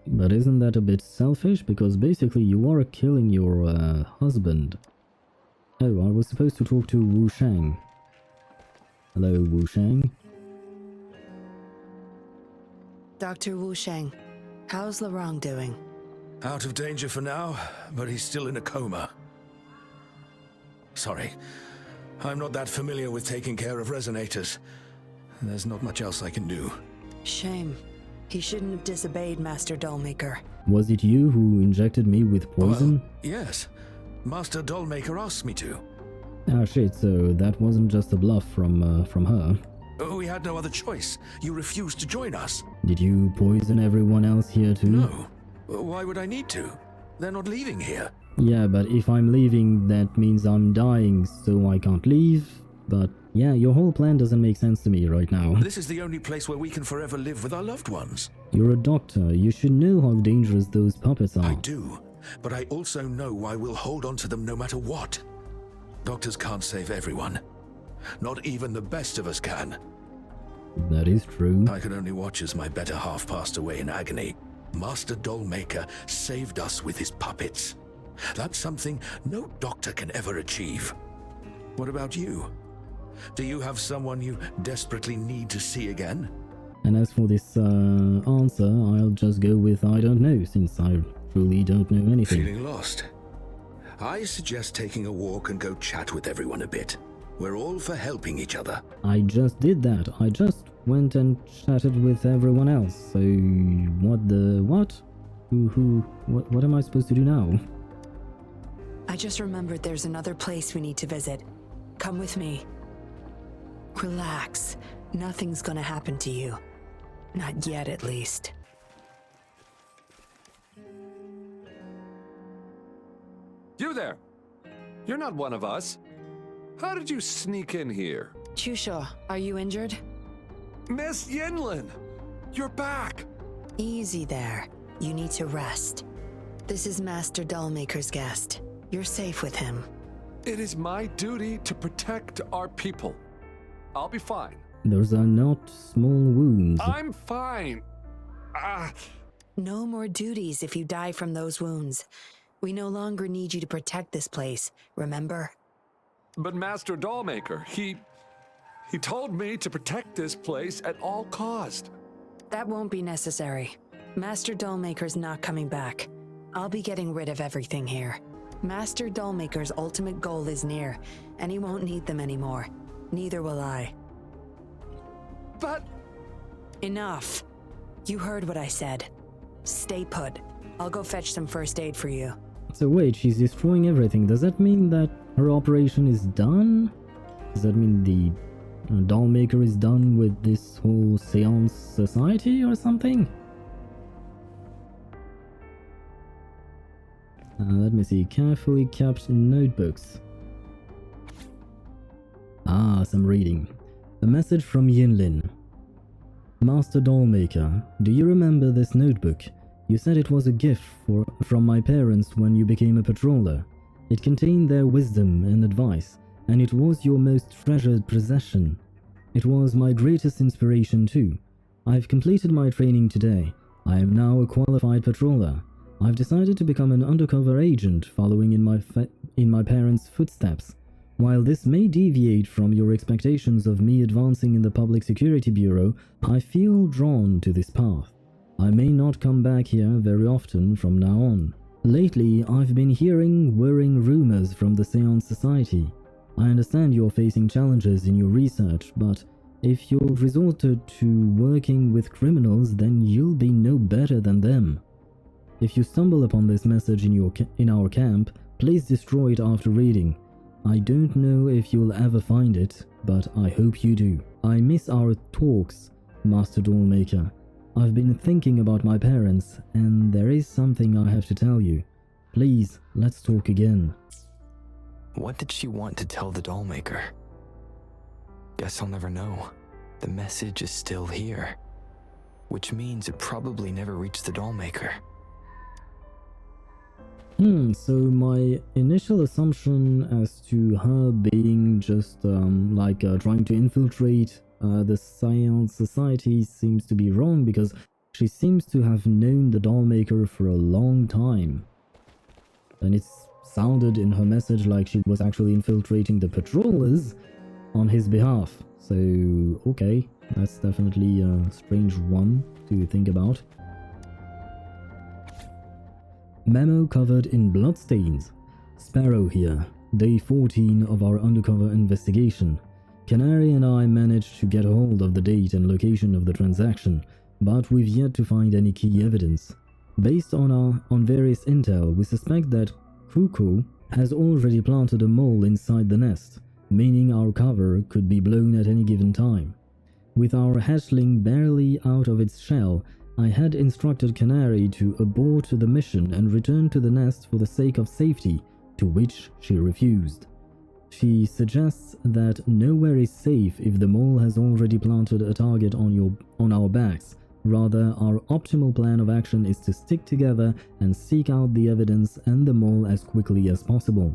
Speaker 1: But isn't that a bit selfish? Because basically you are killing your husband. Oh, I was supposed to talk to Wu Shang. Hello, Wu Shang.
Speaker 5: Dr. Wu Shang, how's Lorang doing?
Speaker 9: Out of danger for now, but he's still in a coma. Sorry, I'm not that familiar with taking care of resonators. There's not much else I can do.
Speaker 5: Shame. He shouldn't have disobeyed Master Dollmaker.
Speaker 1: Was it you who injected me with poison?
Speaker 9: Well, yes. Master Dollmaker asked me to.
Speaker 1: Ah shit, so that wasn't just a bluff from her.
Speaker 9: We had no other choice. You refused to join us.
Speaker 1: Did you poison everyone else here too?
Speaker 9: No. Why would I need to? They're not leaving here.
Speaker 1: Yeah, but if I'm leaving, that means I'm dying, so I can't leave. But yeah, your whole plan doesn't make sense to me right now.
Speaker 9: This is the only place where we can forever live with our loved ones.
Speaker 1: You're a doctor. You should know how dangerous those puppets are.
Speaker 9: I do, but I also know I will hold on to them no matter what. Doctors can't save everyone. Not even the best of us can.
Speaker 1: That is true.
Speaker 9: I could only watch as my better half passed away in agony. Master Dollmaker saved us with his puppets. That's something no doctor can ever achieve. What about you? Do you have someone you desperately need to see again?
Speaker 1: And as for this answer, I'll just go with I don't know, since I truly don't know anything.
Speaker 9: Feeling lost? I suggest taking a walk and go chat with everyone a bit. We're all for helping each other.
Speaker 1: I just did that. I just went and chatted with everyone else. So what? What am I supposed to do now?
Speaker 5: I just remembered there's another place we need to visit. Come with me. Relax. Nothing's gonna happen to you. Not yet, at least.
Speaker 4: You there! You're not one of us. How did you sneak in here?
Speaker 5: Chusha, are you injured?
Speaker 4: Miss Yinlin! You're back!
Speaker 5: Easy there. You need to rest. This is Master Dollmaker's guest. You're safe with him.
Speaker 4: It is my duty to protect our people. I'll be fine.
Speaker 1: Those are not small wounds.
Speaker 4: I'm fine.
Speaker 5: No more duties if you die from those wounds. We no longer need you to protect this place, remember?
Speaker 4: But Master Dollmaker, he told me to protect this place at all cost.
Speaker 5: That won't be necessary. Master Dollmaker's not coming back. I'll be getting rid of everything here. Master Dollmaker's ultimate goal is near, and he won't need them anymore. Neither will I.
Speaker 4: But...
Speaker 5: Enough. You heard what I said. Stay put. I'll go fetch some first aid for you.
Speaker 1: So wait, she's destroying everything. Does that mean that her operation is done? Does that mean the Dollmaker is done with this whole seance society or something? Let me see. Carefully kept notebooks. Ah, some reading. A message from Yinlin. Master Dollmaker, do you remember this notebook? You said it was a gift from my parents when you became a patroller. It contained their wisdom and advice, and it was your most treasured possession. It was my greatest inspiration too. I've completed my training today. I am now a qualified patroller. I've decided to become an undercover agent following in my parents' footsteps. While this may deviate from your expectations of me advancing in the Public Security Bureau, I feel drawn to this path. I may not come back here very often from now on. Lately, I've been hearing worrying rumors from the Seance Society. I understand you're facing challenges in your research, but if you've resorted to working with criminals, then you'll be no better than them. If you stumble upon this message in our camp, please destroy it after reading. I don't know if you'll ever find it, but I hope you do. I miss our talks, Master Dollmaker. I've been thinking about my parents, and there is something I have to tell you. Please, let's talk again.
Speaker 3: What did she want to tell the Dollmaker? Guess I'll never know. The message is still here, which means it probably never reached the Dollmaker.
Speaker 1: So my initial assumption as to her being just trying to infiltrate the Science Society seems to be wrong, because she seems to have known the Dollmaker for a long time. And it sounded in her message like she was actually infiltrating the patrollers on his behalf. So, okay, that's definitely a strange one to think about. Memo covered in bloodstains. Sparrow here. Day 14 of our undercover investigation. Canary and I managed to get a hold of the date and location of the transaction, but we've yet to find any key evidence. Based on various intel, we suspect that Cuckoo has already planted a mole inside the nest, meaning our cover could be blown at any given time. With our hatchling barely out of its shell, I had instructed Canary to abort the mission and return to the nest for the sake of safety, to which she refused. She suggests that nowhere is safe if the mole has already planted a target on our backs. Rather, our optimal plan of action is to stick together and seek out the evidence and the mole as quickly as possible.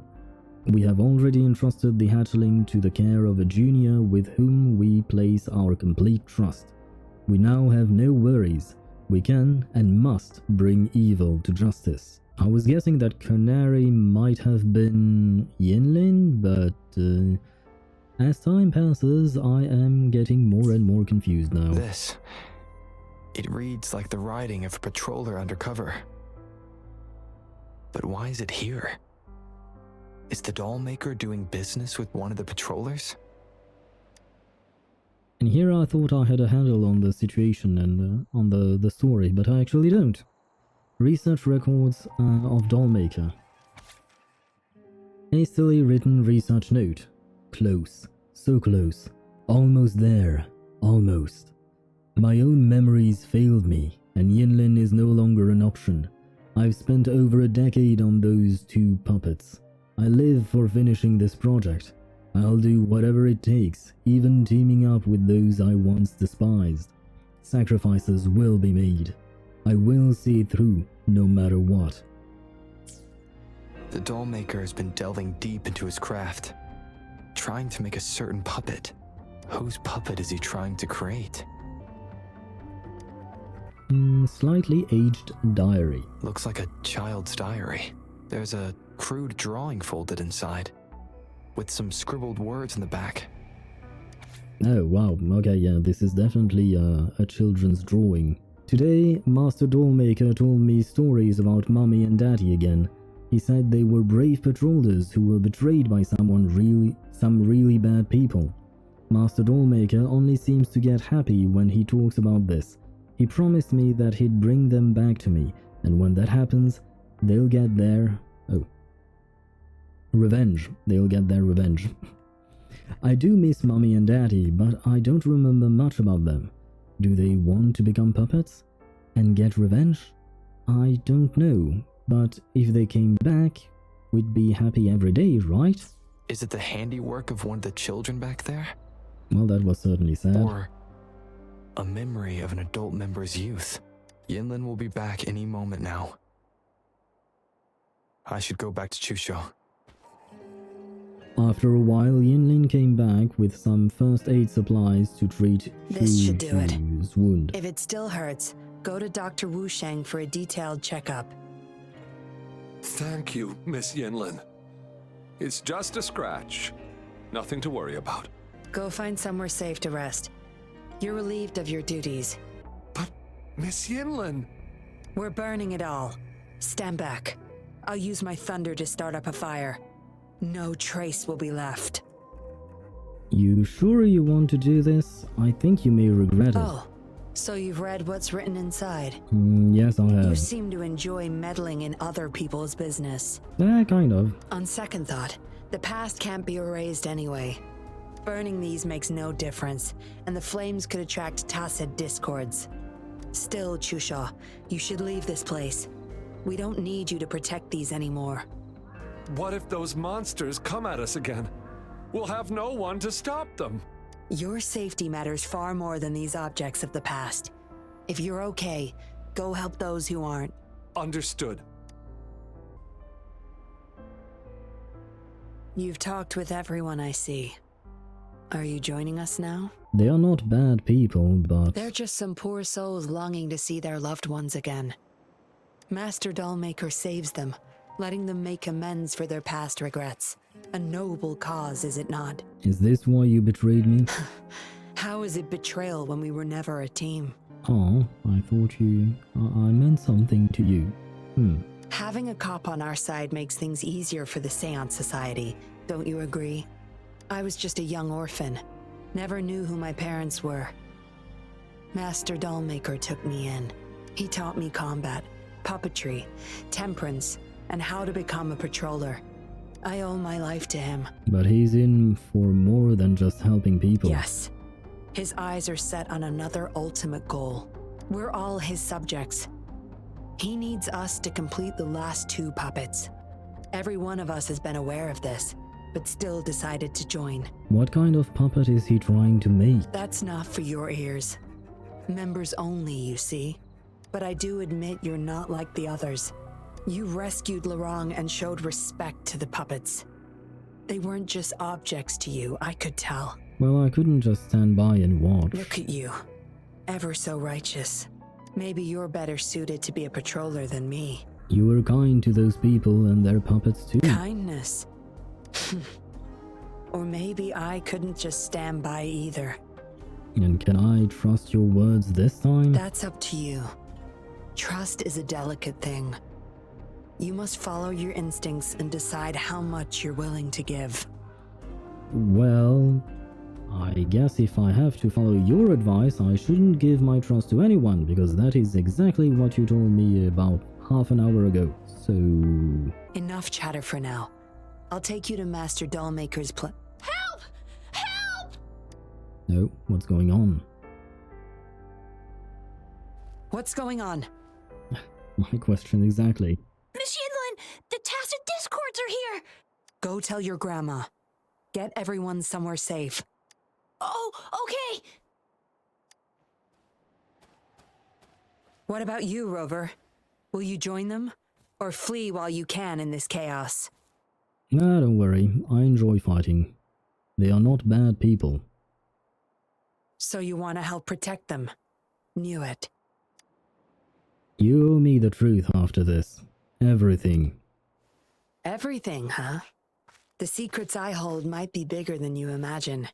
Speaker 1: We have already entrusted the hatchling to the care of a junior with whom we place our complete trust. We now have no worries. We can and must bring evil to justice. I was guessing that Canary might have been Yinlin, but as time passes, I am getting more and more confused now.
Speaker 3: It reads like the writing of a patroller undercover. But why is it here? Is the Dollmaker doing business with one of the patrollers?
Speaker 1: And here I thought I had a handle on the situation and on the story, but I actually don't. Research records of Dollmaker. Hastily written research note. Close. So close. Almost there. Almost. My own memories failed me, and Yinlin is no longer an option. I've spent over a decade on those two puppets. I live for finishing this project. I'll do whatever it takes, even teaming up with those I once despised. Sacrifices will be made. I will see it through, no matter what.
Speaker 3: The Dollmaker has been delving deep into his craft, trying to make a certain puppet. Whose puppet is he trying to create?
Speaker 1: Slightly aged diary.
Speaker 3: Looks like a child's diary. There's a crude drawing folded inside, with some scribbled words in the back.
Speaker 1: Oh wow, okay, yeah, this is definitely a children's drawing. Today, Master Dollmaker told me stories about Mommy and Daddy again. He said they were brave patrollers who were betrayed by some really bad people. Master Dollmaker only seems to get happy when he talks about this. He promised me that he'd bring them back to me, and when that happens, they'll get their... revenge. They'll get their revenge. I do miss Mommy and Daddy, but I don't remember much about them. Do they want to become puppets? And get revenge? I don't know, but if they came back, we'd be happy every day, right?
Speaker 3: Is it the handiwork of one of the children back there?
Speaker 1: Well, that was certainly sad.
Speaker 3: Or a memory of an adult member's youth. Yinlin will be back any moment now. I should go back to Chusho.
Speaker 1: After a while, Yinlin came back with some first aid supplies to treat
Speaker 5: This should do it.
Speaker 1: Chu's wound.
Speaker 5: If it still hurts, go to Dr. Wu Sheng for a detailed checkup.
Speaker 4: Thank you, Miss Yinlin. It's just a scratch. Nothing to worry about.
Speaker 5: Go find somewhere safe to rest. You're relieved of your duties.
Speaker 4: But, Miss Yinlin...
Speaker 5: We're burning it all. Stand back. I'll use my thunder to start up a fire. No trace will be left.
Speaker 1: You sure you want to do this? I think you may regret it.
Speaker 5: Oh, so you've read what's written inside?
Speaker 1: Yes, I have.
Speaker 5: You seem to enjoy meddling in other people's business.
Speaker 1: Yeah, kind of.
Speaker 5: On second thought, the past can't be erased anyway. Burning these makes no difference, and the flames could attract tacit discords. Still, Chusha, you should leave this place. We don't need you to protect these anymore.
Speaker 4: What if those monsters come at us again? We'll have no one to stop them.
Speaker 5: Your safety matters far more than these objects of the past. If you're okay, go help those who aren't.
Speaker 4: Understood.
Speaker 5: You've talked with everyone I see. Are you joining us now?
Speaker 1: They are not bad people, but...
Speaker 5: They're just some poor souls longing to see their loved ones again. Master Dollmaker saves them, letting them make amends for their past regrets. A noble cause, is it not?
Speaker 1: Is this why you betrayed me?
Speaker 5: How is it betrayal when we were never a team?
Speaker 1: Oh, I thought you... I meant something to you.
Speaker 5: Having a cop on our side makes things easier for the Seance Society, don't you agree? I was just a young orphan. Never knew who my parents were. Master Dollmaker took me in. He taught me combat, puppetry, temperance, and how to become a patroller. I owe my life to him.
Speaker 1: But he's in for more than just helping people.
Speaker 5: Yes. His eyes are set on another ultimate goal. We're all his subjects. He needs us to complete the last 2 puppets. Every one of us has been aware of this, but still decided to join.
Speaker 1: What kind of puppet is he trying to make?
Speaker 5: That's not for your ears. Members only, you see. But I do admit you're not like the others. You rescued Lorang and showed respect to the puppets. They weren't just objects to you, I could tell.
Speaker 1: Well, I couldn't just stand by and watch.
Speaker 5: Look at you. Ever so righteous. Maybe you're better suited to be a patroller than me.
Speaker 1: You were kind to those people and their puppets too.
Speaker 5: Kindness. Or maybe I couldn't just stand by either.
Speaker 1: And can I trust your words this time?
Speaker 5: That's up to you. Trust is a delicate thing. You must follow your instincts and decide how much you're willing to give.
Speaker 1: Well, I guess if I have to follow your advice, I shouldn't give my trust to anyone, because that is exactly what you told me about half an hour ago, so...
Speaker 5: Enough chatter for now. I'll take you to Master Dollmaker's
Speaker 11: Help! Help!
Speaker 1: No, what's going on?
Speaker 5: What's going on?
Speaker 1: My question exactly.
Speaker 2: Miss Yinlin, the tacit discords are here!
Speaker 5: Go tell your grandma. Get everyone somewhere safe.
Speaker 2: Oh, okay!
Speaker 5: What about you, Rover? Will you join them? Or flee while you can in this chaos?
Speaker 1: Nah, don't worry. I enjoy fighting. They are not bad people.
Speaker 5: So you want to help protect them? Knew it.
Speaker 1: You owe me the truth after this. Everything.
Speaker 5: Everything, huh? The secrets I hold might be bigger than you imagine.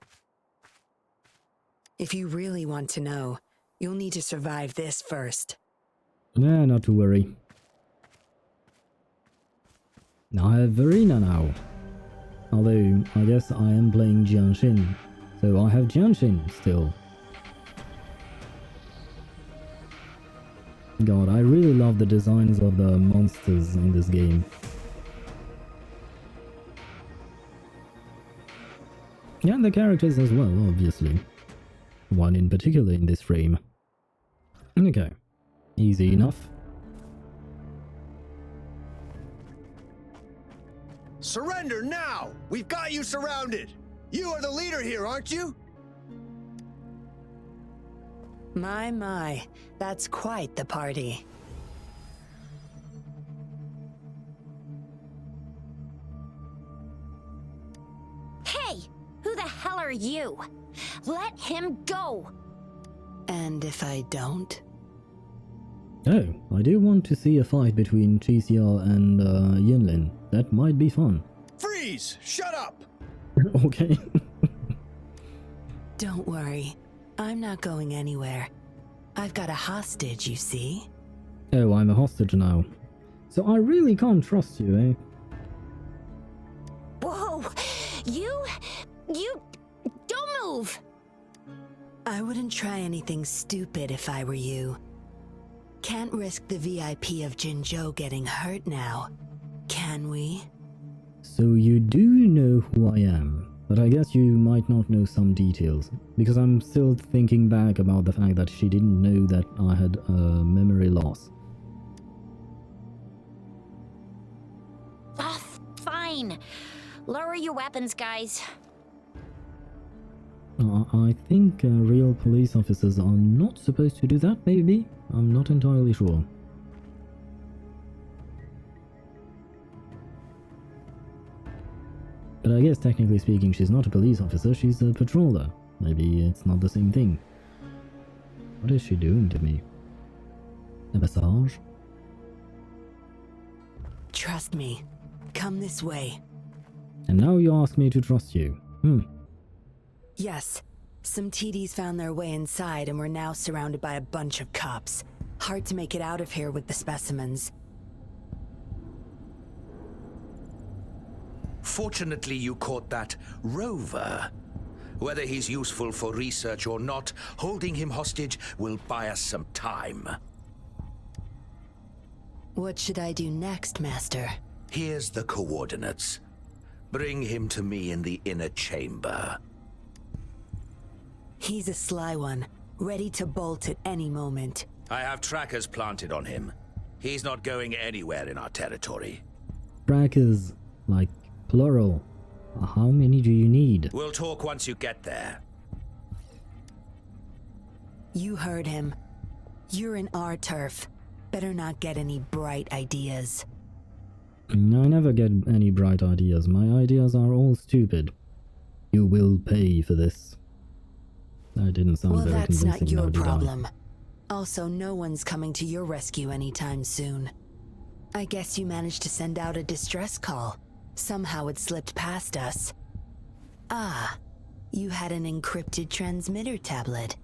Speaker 5: If you really want to know, you'll need to survive this first.
Speaker 1: Nah, not to worry. I have Verena now. Although, I guess I am playing Jianshin, so I have Jianshin still. God, I really love the designs of the monsters in this game. And the characters as well, obviously. One in particular in this frame. Okay, easy enough.
Speaker 12: Surrender now! We've got you surrounded! You are the leader here, aren't you?
Speaker 5: My, that's quite the party.
Speaker 2: Hey, who the hell are you? Let him go!
Speaker 5: And if I don't?
Speaker 1: Oh, I do want to see a fight between Chixia and Yinlin. That might be fun.
Speaker 12: Freeze! Shut up!
Speaker 1: Okay.
Speaker 5: Don't worry. I'm not going anywhere. I've got a hostage, you see?
Speaker 1: Oh, I'm a hostage now. So I really can't trust you, eh?
Speaker 2: Whoa! You don't move!
Speaker 5: I wouldn't try anything stupid if I were you. Can't risk the VIP of Jinzhou getting hurt now, can we?
Speaker 1: So you do know who I am, but I guess you might not know some details, because I'm still thinking back about the fact that she didn't know that I had memory loss.
Speaker 2: Ah, fine. Lower your weapons, guys.
Speaker 1: I think real police officers are not supposed to do that, maybe? I'm not entirely sure. But I guess technically speaking she's not a police officer, she's a patroller. Maybe it's not the same thing. What is she doing to me? A massage?
Speaker 5: Trust me. Come this way.
Speaker 1: And now you ask me to trust you.
Speaker 5: Yes. Some TDs found their way inside and we're now surrounded by a bunch of cops. Hard to make it out of here with the specimens.
Speaker 9: Fortunately, you caught that rover. Whether he's useful for research or not, holding him hostage will buy us some time.
Speaker 5: What should I do next, Master?
Speaker 9: Here's the coordinates. Bring him to me in the inner chamber.
Speaker 5: He's a sly one, ready to bolt at any moment.
Speaker 9: I have trackers planted on him. He's not going anywhere in our territory.
Speaker 1: Trackers, like plural. How many do you need?
Speaker 9: We'll talk once you get there.
Speaker 5: You heard him. You're in our turf. Better not get any bright ideas.
Speaker 1: I never get any bright ideas. My ideas are all stupid. You will pay for this. That didn't sound very convincing.
Speaker 5: Well, that's not your
Speaker 1: now, did I?
Speaker 5: problem. Also, no one's coming to your rescue anytime soon. I guess you managed to send out a distress call. Somehow it slipped past us. Ah, you had an encrypted transmitter tablet.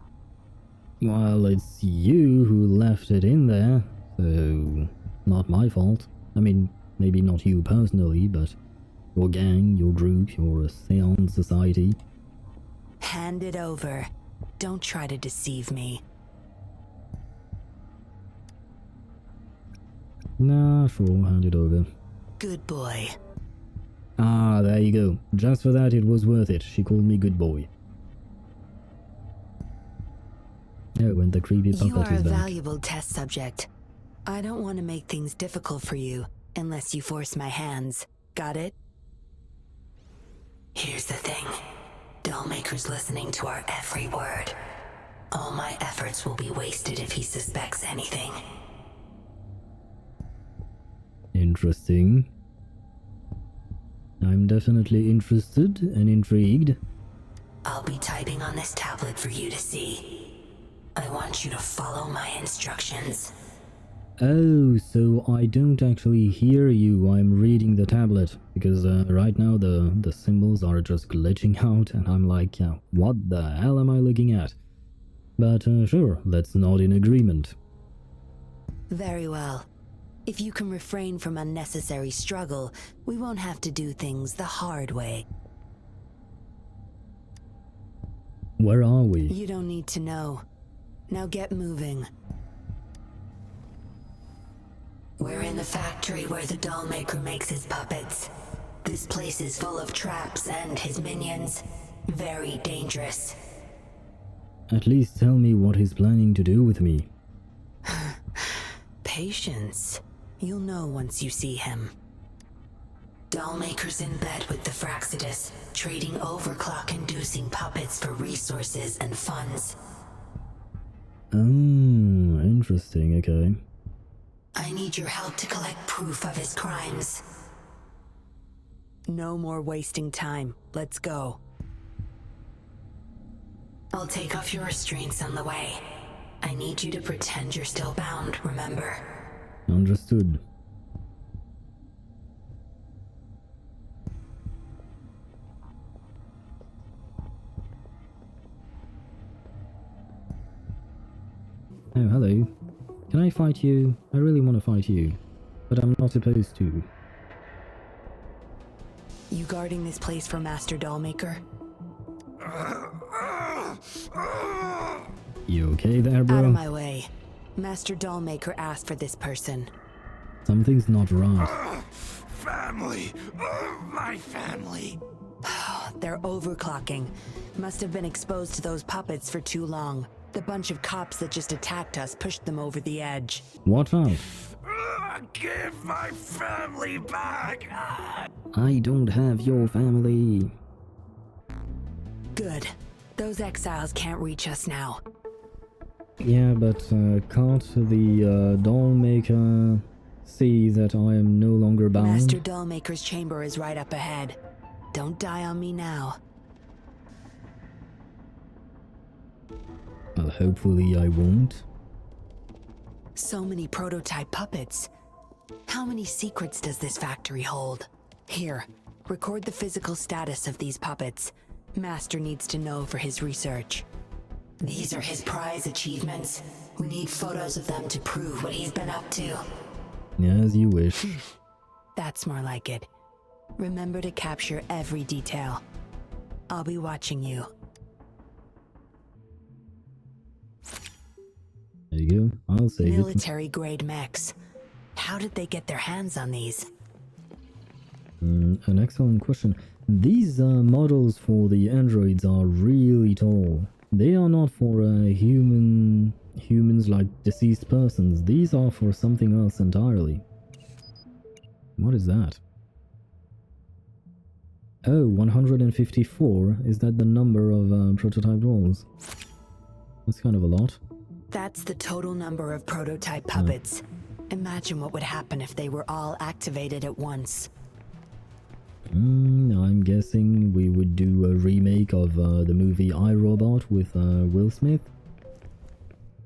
Speaker 1: Well, it's you who left it in there, so not my fault. I mean, maybe not you personally, but your gang, your group, your seance society.
Speaker 5: Hand it over. Don't try to deceive me.
Speaker 1: Nah, sure, hand it over.
Speaker 5: Good boy.
Speaker 1: Ah, there you go. Just for that it was worth it. She called me good boy. Oh, and the creepy puppet
Speaker 5: You are
Speaker 1: is
Speaker 5: a
Speaker 1: back.
Speaker 5: valuable test subject. I don't want to make things difficult for you, unless you force my hands. Got it? Here's the thing. Dollmaker's listening to our every word. All my efforts will be wasted if he suspects anything.
Speaker 1: Interesting. I'm definitely interested and intrigued.
Speaker 5: I'll be typing on this tablet for you to see. I want you to follow my instructions.
Speaker 1: Oh, so I don't actually hear you, I'm reading the tablet, because right now the symbols are just glitching out and I'm like, what the hell am I looking at? But sure, let's nod in agreement.
Speaker 5: Very well. If you can refrain from unnecessary struggle, we won't have to do things the hard way.
Speaker 1: Where are we?
Speaker 5: You don't need to know. Now get moving. We're in the factory where the Dollmaker makes his puppets. This place is full of traps and his minions. Very dangerous.
Speaker 1: At least tell me what he's planning to do with me.
Speaker 5: Patience. You'll know once you see him. Dollmaker's in bed with the Fraxidus, trading overclock-inducing puppets for resources and funds.
Speaker 1: Oh, interesting, okay.
Speaker 5: I need your help to collect proof of his crimes. No more wasting time. Let's go. I'll take off your restraints on the way. I need you to pretend you're still bound, remember?
Speaker 1: Understood. Oh, hello. Can I fight you? I really want to fight you, but I'm not supposed to.
Speaker 5: You guarding this place for Master Dollmaker?
Speaker 1: You okay there, bro?
Speaker 5: Out of my way. Master Dollmaker asked for this person.
Speaker 1: Something's not right.
Speaker 9: Family! My family!
Speaker 5: They're overclocking. Must have been exposed to those puppets for too long. The bunch of cops that just attacked us pushed them over the edge.
Speaker 1: Watch out.
Speaker 9: Give my family back!
Speaker 1: I don't have your family.
Speaker 5: Good. Those exiles can't reach us now.
Speaker 1: Yeah, but can't the dollmaker see that I am no longer bound?
Speaker 5: Master Dollmaker's chamber is right up ahead. Don't die on me now.
Speaker 1: Well, hopefully I won't.
Speaker 5: So many prototype puppets. How many secrets does this factory hold? Here, record the physical status of these puppets. Master needs to know for his research. These are his prize achievements. We need photos of them to prove what he's been up to.
Speaker 1: As you wish.
Speaker 5: That's more like it. Remember to capture every detail. I'll be watching you.
Speaker 1: There you go. I'll save it.
Speaker 5: Military-grade mechs. How did they get their hands on these?
Speaker 1: An excellent question. These models for the androids are really tall. They are not for humans like deceased persons. These are for something else entirely. What is that? Oh, 154. Is that the number of prototype dolls? That's kind of a lot.
Speaker 5: That's the total number of prototype puppets. Imagine what would happen if they were all activated at once.
Speaker 1: I'm guessing we would do a remake of the movie iRobot with Will Smith.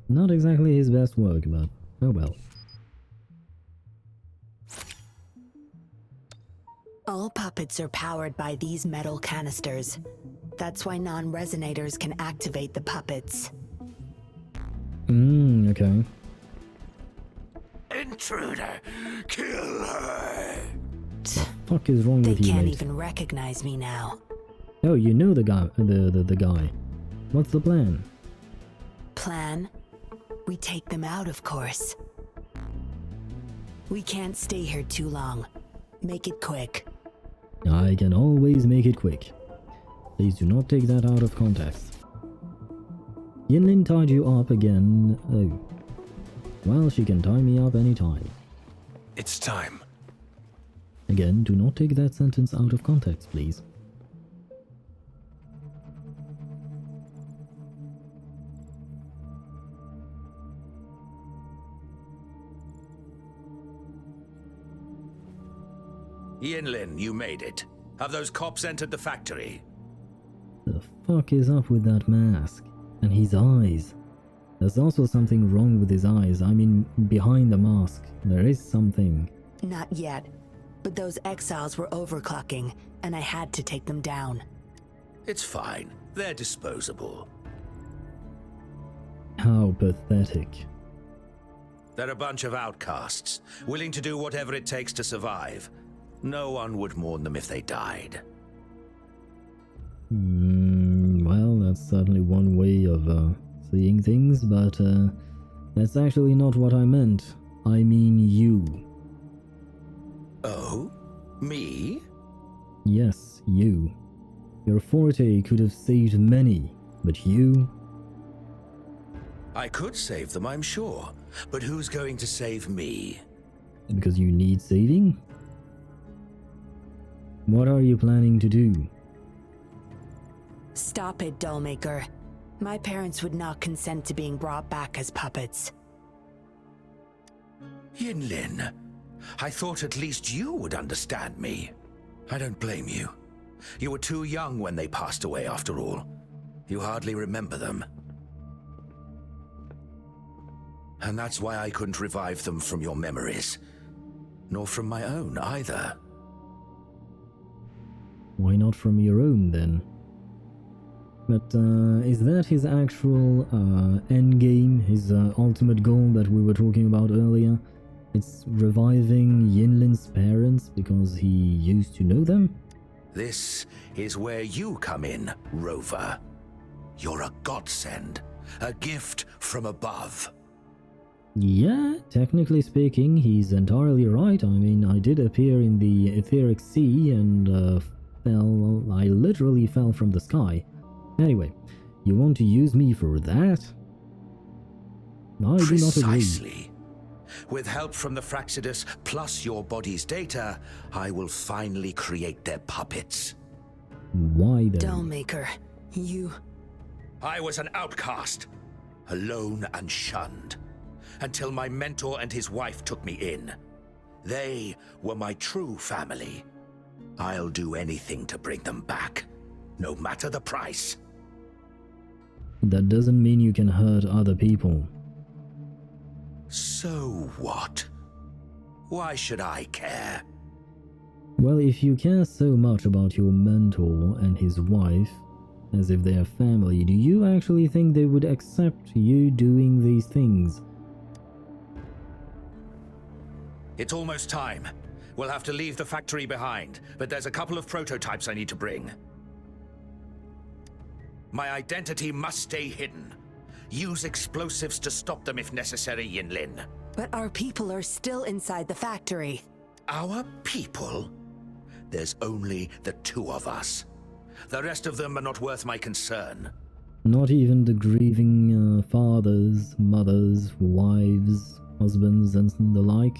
Speaker 1: Not exactly his best work, but oh well.
Speaker 5: All puppets are powered by these metal canisters. That's why non-resonators can activate the puppets.
Speaker 1: Okay.
Speaker 9: Intruder! Kill her!
Speaker 1: The fuck is wrong with you,
Speaker 5: They can't
Speaker 1: mate?
Speaker 5: even recognize me now.
Speaker 1: Oh, you know the guy. The guy. What's the plan?
Speaker 5: Plan? We take them out, of course. We can't stay here too long. Make it quick.
Speaker 1: I can always make it quick. Please do not take that out of context. Yinlin tied you up again. Oh. Well, she can tie me up anytime.
Speaker 8: It's time.
Speaker 1: Again, do not take that sentence out of context, please.
Speaker 9: Yinlin, you made it. Have those cops entered the factory?
Speaker 1: The fuck is up with that mask? And his eyes. There's also something wrong with his eyes. I mean, behind the mask. There is something.
Speaker 5: Not yet. But those exiles were overclocking, and I had to take them down.
Speaker 9: It's fine. They're disposable.
Speaker 1: How pathetic.
Speaker 9: They're a bunch of outcasts, willing to do whatever it takes to survive. No one would mourn them if they died.
Speaker 1: Well, that's certainly one way of seeing things, but that's actually not what I meant. I mean you.
Speaker 9: Oh? Me?
Speaker 1: Yes, you. Your forte could have saved many, but you...
Speaker 9: I could save them, I'm sure. But who's going to save me?
Speaker 1: Because you need saving? What are you planning to do?
Speaker 5: Stop it, Dollmaker. My parents would not consent to being brought back as puppets.
Speaker 9: Yinlin, I thought at least you would understand me. I don't blame you. You were too young when they passed away, after all. You hardly remember them. And that's why I couldn't revive them from your memories. Nor from my own, either.
Speaker 1: Why not from your own, then? But is that his actual end game, his ultimate goal that we were talking about earlier? It's reviving Yinlin's parents because he used to know them?
Speaker 9: This is where you come in, Rover. You're a godsend, a gift from above.
Speaker 1: Yeah, technically speaking, he's entirely right. I mean, I did appear in the etheric sea and I literally fell from the sky. Anyway, you want to use me for that? I do not agree.
Speaker 9: Precisely. With help from the Fraxidus plus your body's data, I will finally create their puppets.
Speaker 1: Why then?
Speaker 5: Dollmaker, you...
Speaker 9: I was an outcast, alone and shunned, until my mentor and his wife took me in. They were my true family. I'll do anything to bring them back, no matter the price.
Speaker 1: That doesn't mean you can hurt other people.
Speaker 9: So what? Why should I care?
Speaker 1: Well, if you care so much about your mentor and his wife, as if they are family, do you actually think they would accept you doing these things?
Speaker 9: It's almost time. We'll have to leave the factory behind, but there's a couple of prototypes I need to bring. My identity must stay hidden. Use explosives to stop them if necessary, Yinlin.
Speaker 5: But our people are still inside the factory.
Speaker 9: Our people? There's only the two of us. The rest of them are not worth my concern.
Speaker 1: Not even the grieving fathers, mothers, wives, husbands, and the like?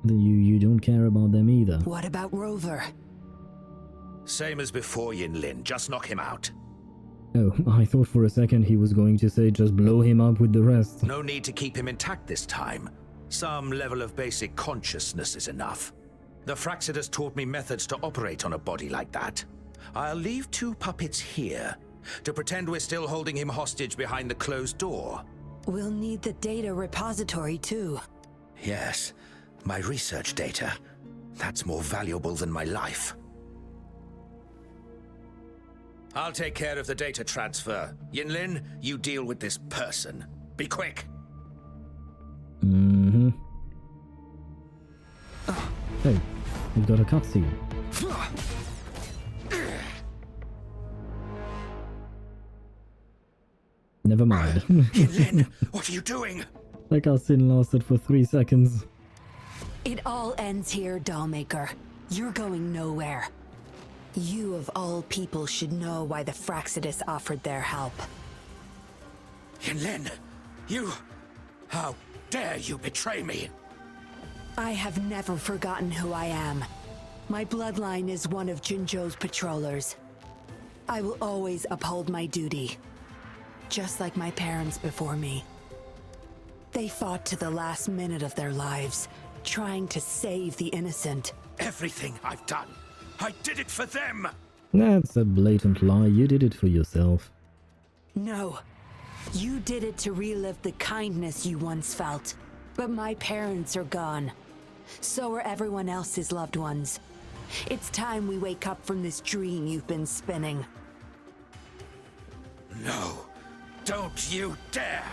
Speaker 1: You don't care about them either.
Speaker 5: What about Rover?
Speaker 9: Same as before, Yinlin. Just knock him out.
Speaker 1: Oh, I thought for a second he was going to say just blow him up with the rest.
Speaker 9: No need to keep him intact this time. Some level of basic consciousness is enough. The Fraxidus taught me methods to operate on a body like that. I'll leave two puppets here to pretend we're still holding him hostage behind the closed door.
Speaker 5: We'll need the data repository too.
Speaker 9: Yes, my research data. That's more valuable than my life. I'll take care of the data transfer. Yinlin, you deal with this person. Be quick.
Speaker 1: Mm-hmm. Hey, we've got a cutscene. Never mind.
Speaker 9: Yinlin, what are you doing?
Speaker 1: That cutscene lasted for 3 seconds.
Speaker 5: It all ends here, Dollmaker. You're going nowhere. You of all people should know why the Fraxidus offered their help.
Speaker 9: Yinlin, you... How dare you betray me?
Speaker 5: I have never forgotten who I am. My bloodline is one of Jinzhou's patrollers. I will always uphold my duty. Just like my parents before me. They fought to the last minute of their lives, trying to save the innocent.
Speaker 9: Everything I've done, I did it for them!
Speaker 1: That's a blatant lie. You did it for yourself.
Speaker 5: No. You did it to relive the kindness you once felt. But my parents are gone. So are everyone else's loved ones. It's time we wake up from this dream you've been spinning.
Speaker 9: No. Don't you dare!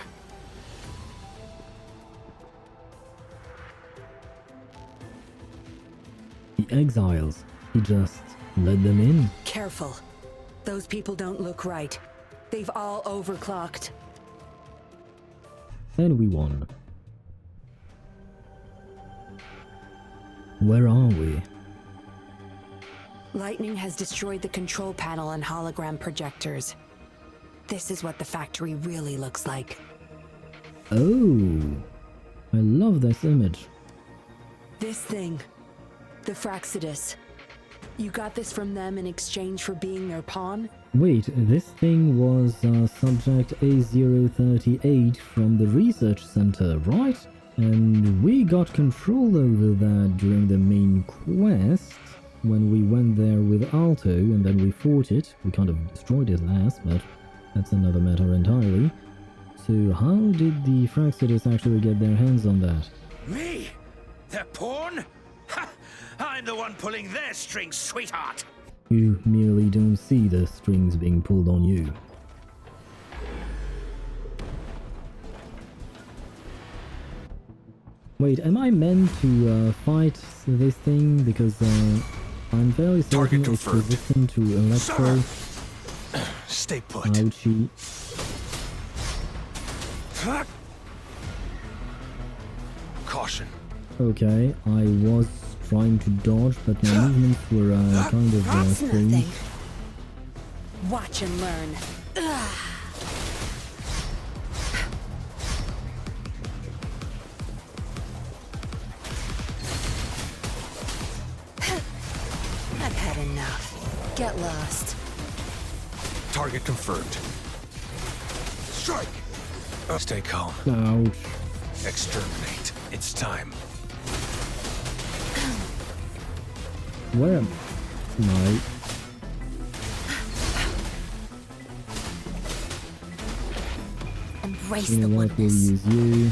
Speaker 1: The exiles. He just let them in.
Speaker 5: Careful. Those people don't look right. They've all overclocked.
Speaker 1: And we won. Where are we?
Speaker 5: Lightning has destroyed the control panel and hologram projectors. This is what the factory really looks like.
Speaker 1: Oh, I love this image.
Speaker 5: This thing, the Fraxidus. You got this from them in exchange for being their pawn?
Speaker 1: Wait, this thing was Subject A038 from the research center, right? And we got control over that during the main quest, when we went there with Alto and then we fought it. We kind of destroyed his ass, but that's another matter entirely. So how did the Fraxidus actually get their hands on that?
Speaker 9: Me? Their pawn? Ha! I'm the one pulling their strings, sweetheart!
Speaker 1: You merely don't see the strings being pulled on you. Wait, am I meant to fight this thing? Because I'm fairly certain it's resistant to electro.
Speaker 12: Stay put.
Speaker 1: Ouchie.
Speaker 12: Caution.
Speaker 1: Okay, I was trying to dodge, but my movements were kind of strange.
Speaker 5: Watch and learn. I've had enough. Get lost.
Speaker 12: Target confirmed. Strike! Stay calm.
Speaker 1: Ouch.
Speaker 12: Exterminate. It's time.
Speaker 1: Where am I?
Speaker 2: Embrace
Speaker 1: You
Speaker 2: the
Speaker 1: know what, we'll
Speaker 2: witness.
Speaker 1: use you.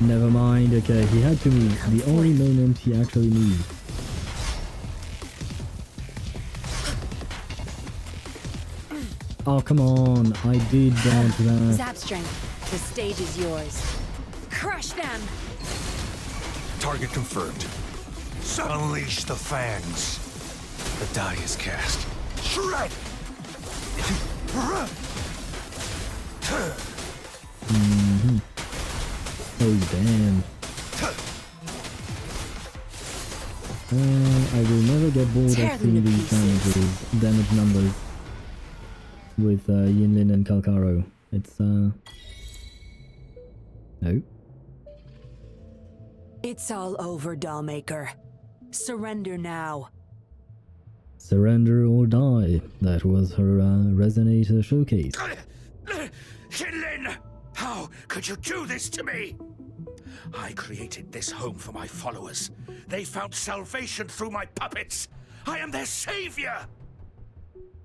Speaker 1: Never mind, okay, he had to move. The only moment he actually moved. Oh, come on, I did dodge that.
Speaker 5: Zap strength. The stage is yours. Crush them!
Speaker 12: Target confirmed. Unleash the fangs. The die is cast. Shred!
Speaker 1: Oh, damn. I will never get bored of seeing these damage numbers with Yinlin and Kalkaro. It's, no.
Speaker 5: It's all over, Dollmaker. Surrender now.
Speaker 1: Surrender or die. That was her Resonator showcase.
Speaker 9: Yinlin! How could you do this to me? I created this home for my followers. They found salvation through my puppets. I am their savior!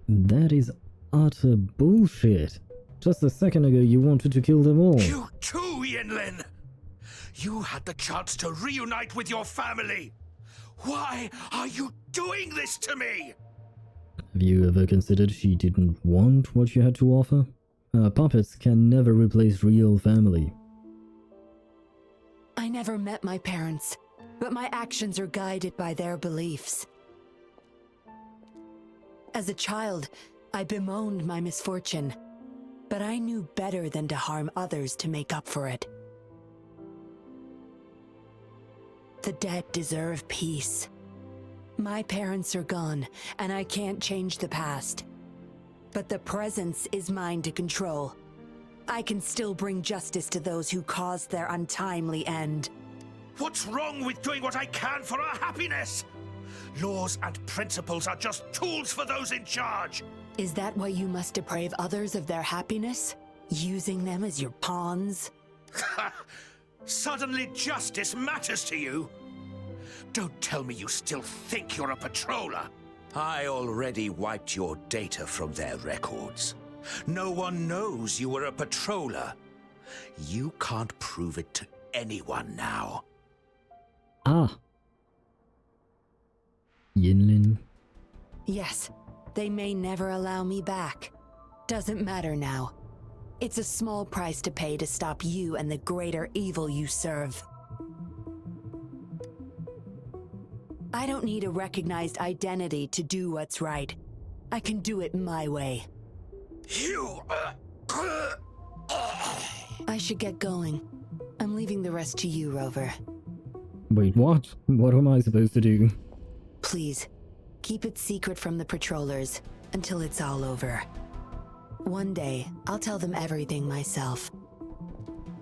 Speaker 1: That is utter bullshit. Just a second ago you wanted to kill them all.
Speaker 9: You too, Yinlin! You had the chance to reunite with your family. Why are you doing this to me?
Speaker 1: Have you ever considered she didn't want what you had to offer? Puppets can never replace real family.
Speaker 5: I never met my parents, but my actions are guided by their beliefs. As a child, I bemoaned my misfortune, but I knew better than to harm others to make up for it. The dead deserve peace. My parents are gone, and I can't change the past. But the present is mine to control. I can still bring justice to those who caused their untimely end.
Speaker 9: What's wrong with doing what I can for our happiness? Laws and principles are just tools for those in charge.
Speaker 5: Is that why you must deprave others of their happiness? Using them as your pawns?
Speaker 9: Suddenly justice matters to you? Don't tell me you still think you're a patroller. I already wiped your data from their records. No one knows you were a patroller. You can't prove it to anyone now.
Speaker 1: Ah. Yinlin.
Speaker 5: Yes, they may never allow me back. Doesn't matter now. It's a small price to pay to stop you and the greater evil you serve. I don't need a recognized identity to do what's right. I can do it my way.
Speaker 9: You...
Speaker 5: I should get going. I'm leaving the rest to you, Rover.
Speaker 1: Wait, what? What am I supposed to do?
Speaker 5: Please, keep it secret from the patrollers until it's all over. One day, I'll tell them everything myself.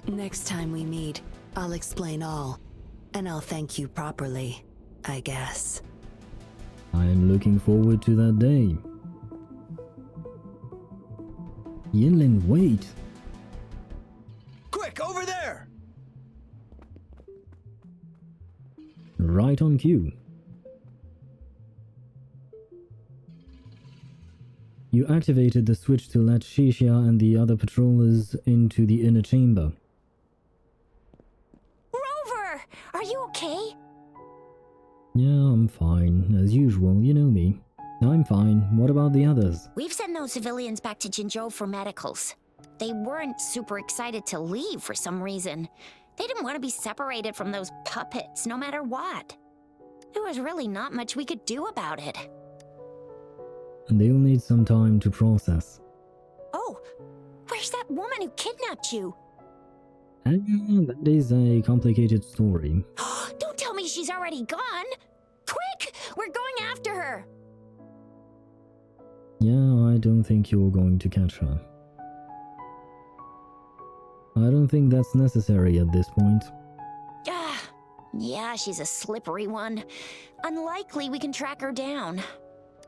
Speaker 5: Next time we meet, I'll explain all, and I'll thank you properly, I guess.
Speaker 1: I'm looking forward to that day. Yinlin, wait!
Speaker 12: Quick, over there!
Speaker 1: Right on cue. You activated the switch to let Shishia and the other patrollers into the inner chamber.
Speaker 2: Rover! Are you okay?
Speaker 1: Yeah, I'm fine. As usual, you know me. I'm fine. What about the others?
Speaker 2: We've sent those civilians back to Jinzhou for medicals. They weren't super excited to leave for some reason. They didn't want to be separated from those puppets, no matter what. There was really not much we could do about it.
Speaker 1: They'll need some time to process.
Speaker 2: Oh, where's that woman who kidnapped you?
Speaker 1: That is a complicated story.
Speaker 2: Don't tell me she's already gone! Quick! We're going after her!
Speaker 1: Yeah, I don't think you're going to catch her. I don't think that's necessary at this point.
Speaker 2: Yeah, she's a slippery one. Unlikely we can track her down.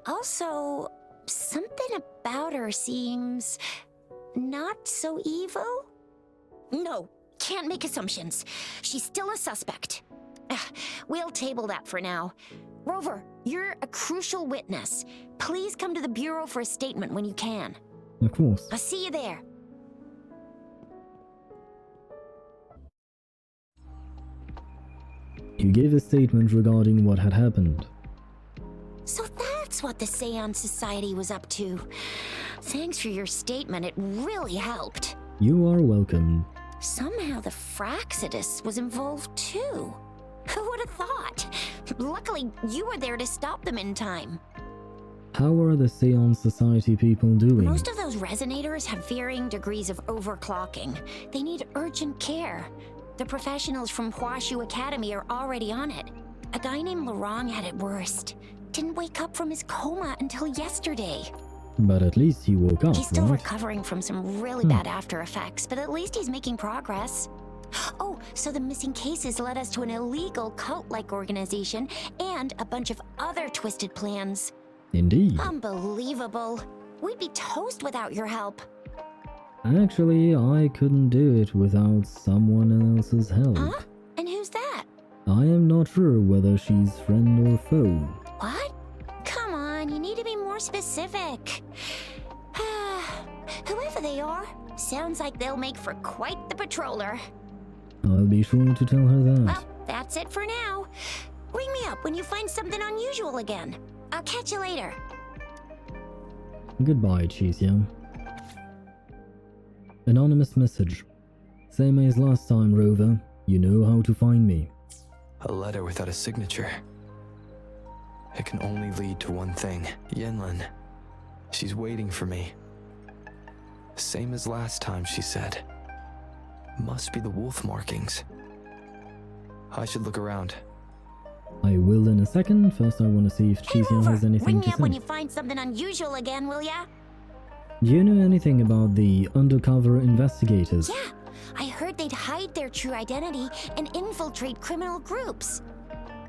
Speaker 2: Also, something about her seems not so evil? No, can't make assumptions. She's still a suspect. We'll table that for now. Rover, you're a crucial witness. Please come to the Bureau for a statement when you can.
Speaker 1: Of course.
Speaker 2: I'll see you there.
Speaker 1: You gave a statement regarding what had happened.
Speaker 2: So that's what the Seance Society was up to. Thanks for your statement, it really helped.
Speaker 1: You are welcome.
Speaker 2: Somehow the Fraxidus was involved too. Who would have thought? Luckily, you were there to stop them in time.
Speaker 1: How are the Seance Society people doing?
Speaker 2: Most of those resonators have varying degrees of overclocking. They need urgent care. The professionals from Huashu Academy are already on it. A guy named Lorang had it worst. Didn't wake up from his coma until yesterday.
Speaker 1: But at least he woke up,
Speaker 2: He's still
Speaker 1: right?
Speaker 2: recovering from some really bad after effects, but at least he's making progress. Oh, so the missing cases led us to an illegal cult-like organization and a bunch of other twisted plans.
Speaker 1: Indeed.
Speaker 2: Unbelievable. We'd be toast without your help.
Speaker 1: Actually, I couldn't do it without someone else's help.
Speaker 2: Huh? And who's that?
Speaker 1: I am not sure whether she's friend or foe.
Speaker 2: What? Come on, you need to be more specific. Whoever they are, sounds like they'll make for quite the patroller.
Speaker 1: I'll be sure to tell her that.
Speaker 2: Well, that's it for now. Ring me up when you find something unusual again. I'll catch you later.
Speaker 1: Goodbye, Chixia. Anonymous message. Same as last time, Rover. You know how to find me.
Speaker 3: A letter without a signature. It can only lead to one thing. Yinlin. She's waiting for me. Same as last time, she said. Must be the wolf markings. I should look around.
Speaker 1: I will in a second. First I want to see if Chixia has anything
Speaker 2: Ring
Speaker 1: to
Speaker 2: me up
Speaker 1: say.
Speaker 2: when you find something unusual again, will ya?
Speaker 1: Do you know anything about the undercover investigators?
Speaker 2: Yeah, I heard they'd hide their true identity and infiltrate criminal groups.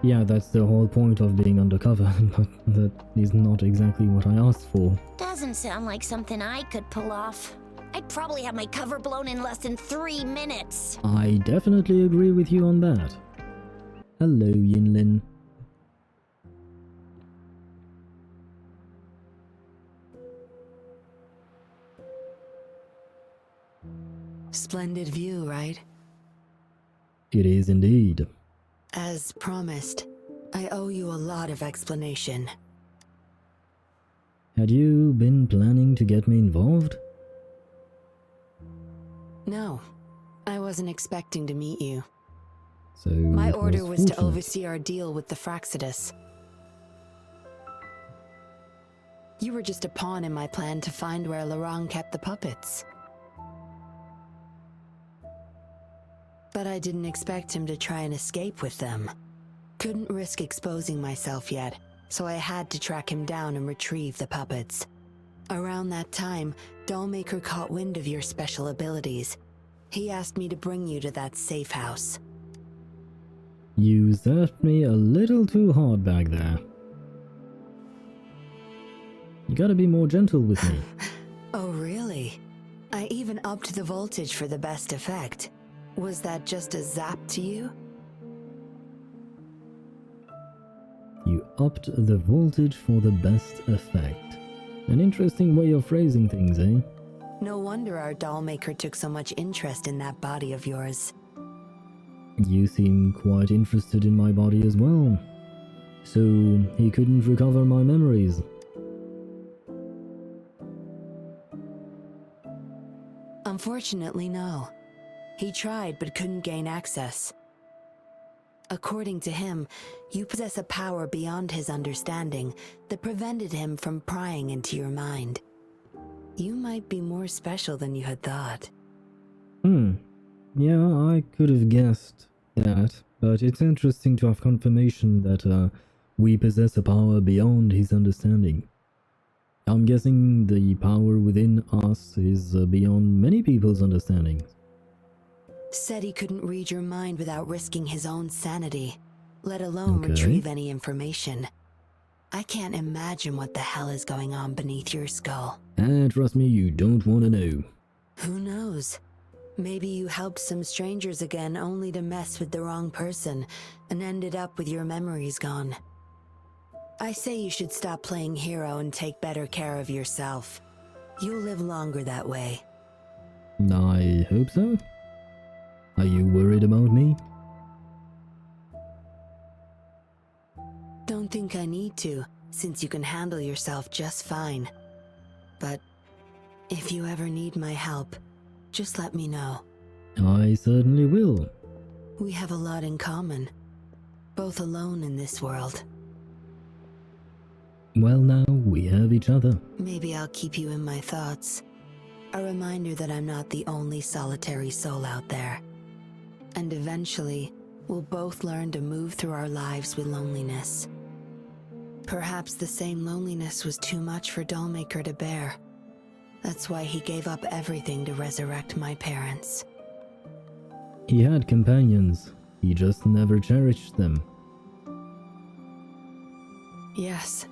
Speaker 1: Yeah, that's the whole point of being undercover, but that is not exactly what I asked for.
Speaker 2: Doesn't sound like something I could pull off. I'd probably have my cover blown in less than 3 minutes.
Speaker 1: I definitely agree with you on that. Hello, Yinlin.
Speaker 5: Splendid view, right?
Speaker 1: It is indeed.
Speaker 5: As promised, I owe you a lot of explanation.
Speaker 1: Had you been planning to get me involved?
Speaker 5: No, I wasn't expecting to meet you.
Speaker 1: So
Speaker 5: My
Speaker 1: it
Speaker 5: order was to
Speaker 1: fortunate.
Speaker 5: oversee our deal with the Fraxidus. You were just a pawn in my plan to find where Lorang kept the puppets. But I didn't expect him to try and escape with them. Couldn't risk exposing myself yet, so I had to track him down and retrieve the puppets. Around that time, Dollmaker caught wind of your special abilities. He asked me to bring you to that safe house.
Speaker 1: You served me a little too hard back there. You gotta be more gentle with me.
Speaker 5: Oh, really? I even upped the voltage for the best effect. Was that just a zap to you?
Speaker 1: You upped the voltage for the best effect. An interesting way of phrasing things, eh?
Speaker 5: No wonder our Dollmaker took so much interest in that body of yours.
Speaker 1: You seem quite interested in my body as well. So he couldn't recover my memories.
Speaker 5: Unfortunately, no. He tried but couldn't gain access. According to him, you possess a power beyond his understanding that prevented him from prying into your mind. You might be more special than you had thought.
Speaker 1: Yeah, I could have guessed that, but it's interesting to have confirmation that we possess a power beyond his understanding. I'm guessing the power within us is beyond many people's understanding.
Speaker 5: Said he couldn't read your mind without risking his own sanity, let alone
Speaker 1: Okay.
Speaker 5: retrieve any information. I can't imagine what the hell is going on beneath your skull.
Speaker 1: Trust me, you don't want to know.
Speaker 5: Who knows? Maybe you helped some strangers again only to mess with the wrong person and ended up with your memories gone. I say you should stop playing hero and take better care of yourself. You'll live longer that way.
Speaker 1: I hope so. Are you worried about me?
Speaker 5: Don't think I need to, since you can handle yourself just fine. But if you ever need my help, just let me know.
Speaker 1: I certainly will.
Speaker 5: We have a lot in common, both alone in this world.
Speaker 1: Well, now we have each other.
Speaker 5: Maybe I'll keep you in my thoughts. A reminder that I'm not the only solitary soul out there. And eventually, we'll both learn to move through our lives with loneliness. Perhaps the same loneliness was too much for Dollmaker to bear. That's why he gave up everything to resurrect my parents.
Speaker 1: He had companions, he just never cherished them.
Speaker 5: Yes.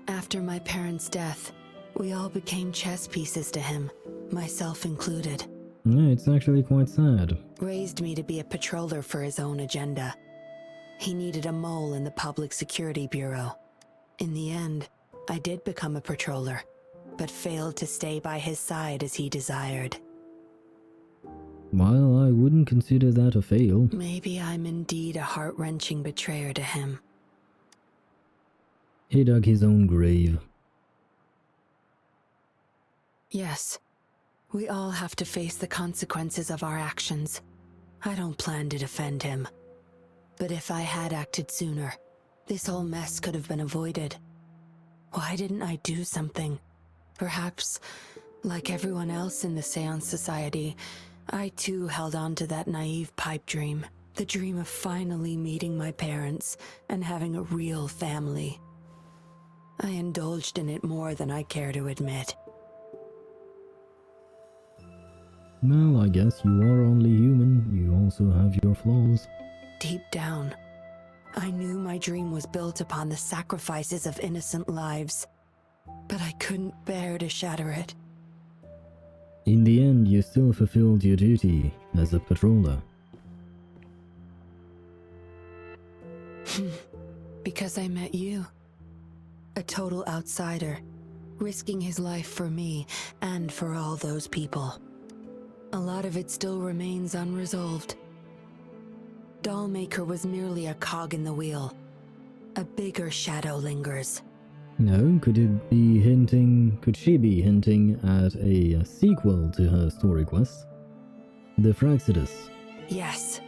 Speaker 5: After my parents' death, we all became chess pieces to him, myself included.
Speaker 1: Yeah, it's actually quite sad.
Speaker 5: Raised me to be a patroller for his own agenda. He needed a mole in the Public Security Bureau. In the end, I did become a patroller, but failed to stay by his side as he desired.
Speaker 1: While I wouldn't consider that a fail.
Speaker 5: Maybe I'm indeed a heart-wrenching betrayer to him.
Speaker 1: He dug his own grave.
Speaker 5: Yes, we all have to face the consequences of our actions. I don't plan to defend him. But if I had acted sooner, this whole mess could have been avoided. Why didn't I do something? Perhaps, like everyone else in the Seance Society, I too held on to that naive pipe dream. The dream of finally meeting my parents and having a real family. I indulged in it more than I care to admit.
Speaker 1: Well, I guess you are only human. You also have your flaws.
Speaker 5: Deep down, I knew my dream was built upon the sacrifices of innocent lives, but I couldn't bear to shatter it.
Speaker 1: In the end, you still fulfilled your duty as a patroller.
Speaker 5: Because I met you. A total outsider, risking his life for me and for all those people. A lot of it still remains unresolved. Dollmaker was merely a cog in the wheel. A bigger shadow lingers.
Speaker 1: No, could she be hinting at a sequel to her story quest? The Fraxidus.
Speaker 5: Yes.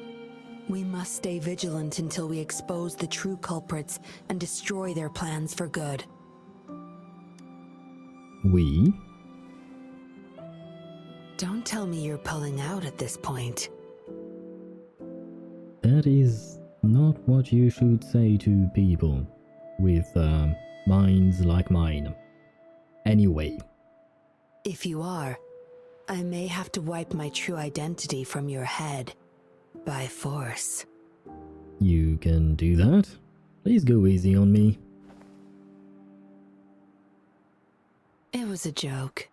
Speaker 5: We must stay vigilant until we expose the true culprits and destroy their plans for good.
Speaker 1: We?
Speaker 5: Don't tell me you're pulling out at this point.
Speaker 1: That is not what you should say to people with minds like mine. Anyway.
Speaker 5: If you are, I may have to wipe my true identity from your head. By force.
Speaker 1: You can do that? Please go easy on me.
Speaker 5: It was a joke.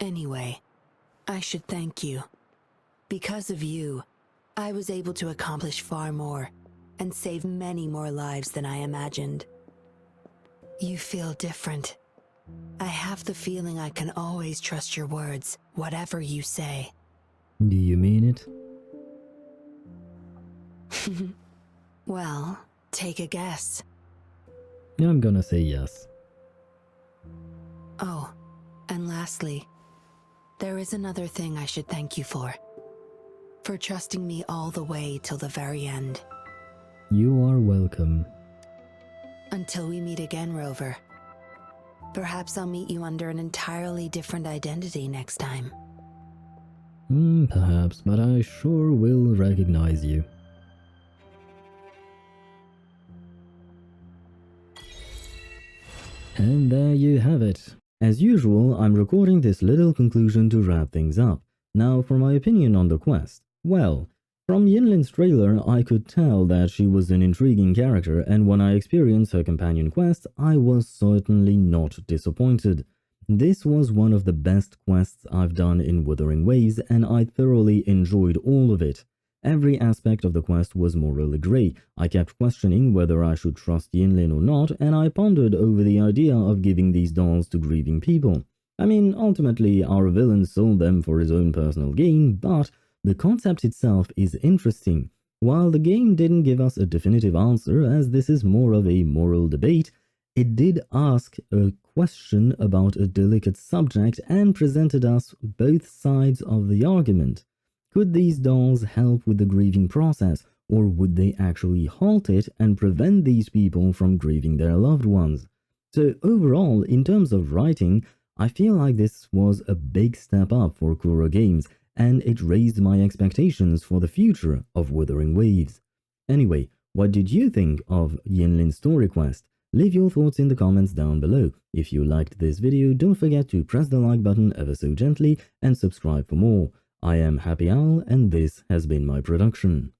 Speaker 5: Anyway, I should thank you. Because of you, I was able to accomplish far more and save many more lives than I imagined. You feel different. I have the feeling I can always trust your words, whatever you say.
Speaker 1: Do you mean it?
Speaker 5: Well, take a guess.
Speaker 1: I'm gonna say yes.
Speaker 5: Oh, and lastly, there is another thing I should thank you for. for trusting me all the way till the very end.
Speaker 1: You are welcome.
Speaker 5: Until we meet again, Rover. Perhaps I'll meet you under an entirely different identity next time.
Speaker 1: Perhaps, but I sure will recognize you. And there you have it. As usual, I'm recording this little conclusion to wrap things up. Now for my opinion on the quest. Well, from Yinlin's trailer, I could tell that she was an intriguing character, and when I experienced her companion quest, I was certainly not disappointed. This was one of the best quests I've done in Wuthering Waves, and I thoroughly enjoyed all of it. Every aspect of the quest was morally grey. I kept questioning whether I should trust Yinlin or not, and I pondered over the idea of giving these dolls to grieving people. I mean, ultimately, our villain sold them for his own personal gain, but the concept itself is interesting. While the game didn't give us a definitive answer, as this is more of a moral debate, it did ask a question about a delicate subject and presented us both sides of the argument. Could these dolls help with the grieving process, or would they actually halt it and prevent these people from grieving their loved ones? So overall, in terms of writing, I feel like this was a big step up for Kuro Games, and it raised my expectations for the future of Wuthering Waves. Anyway, what did you think of Yinlin's story quest? Leave your thoughts in the comments down below. If you liked this video, don't forget to press the like button ever so gently and subscribe for more. I am Happy Owl, and this has been my production.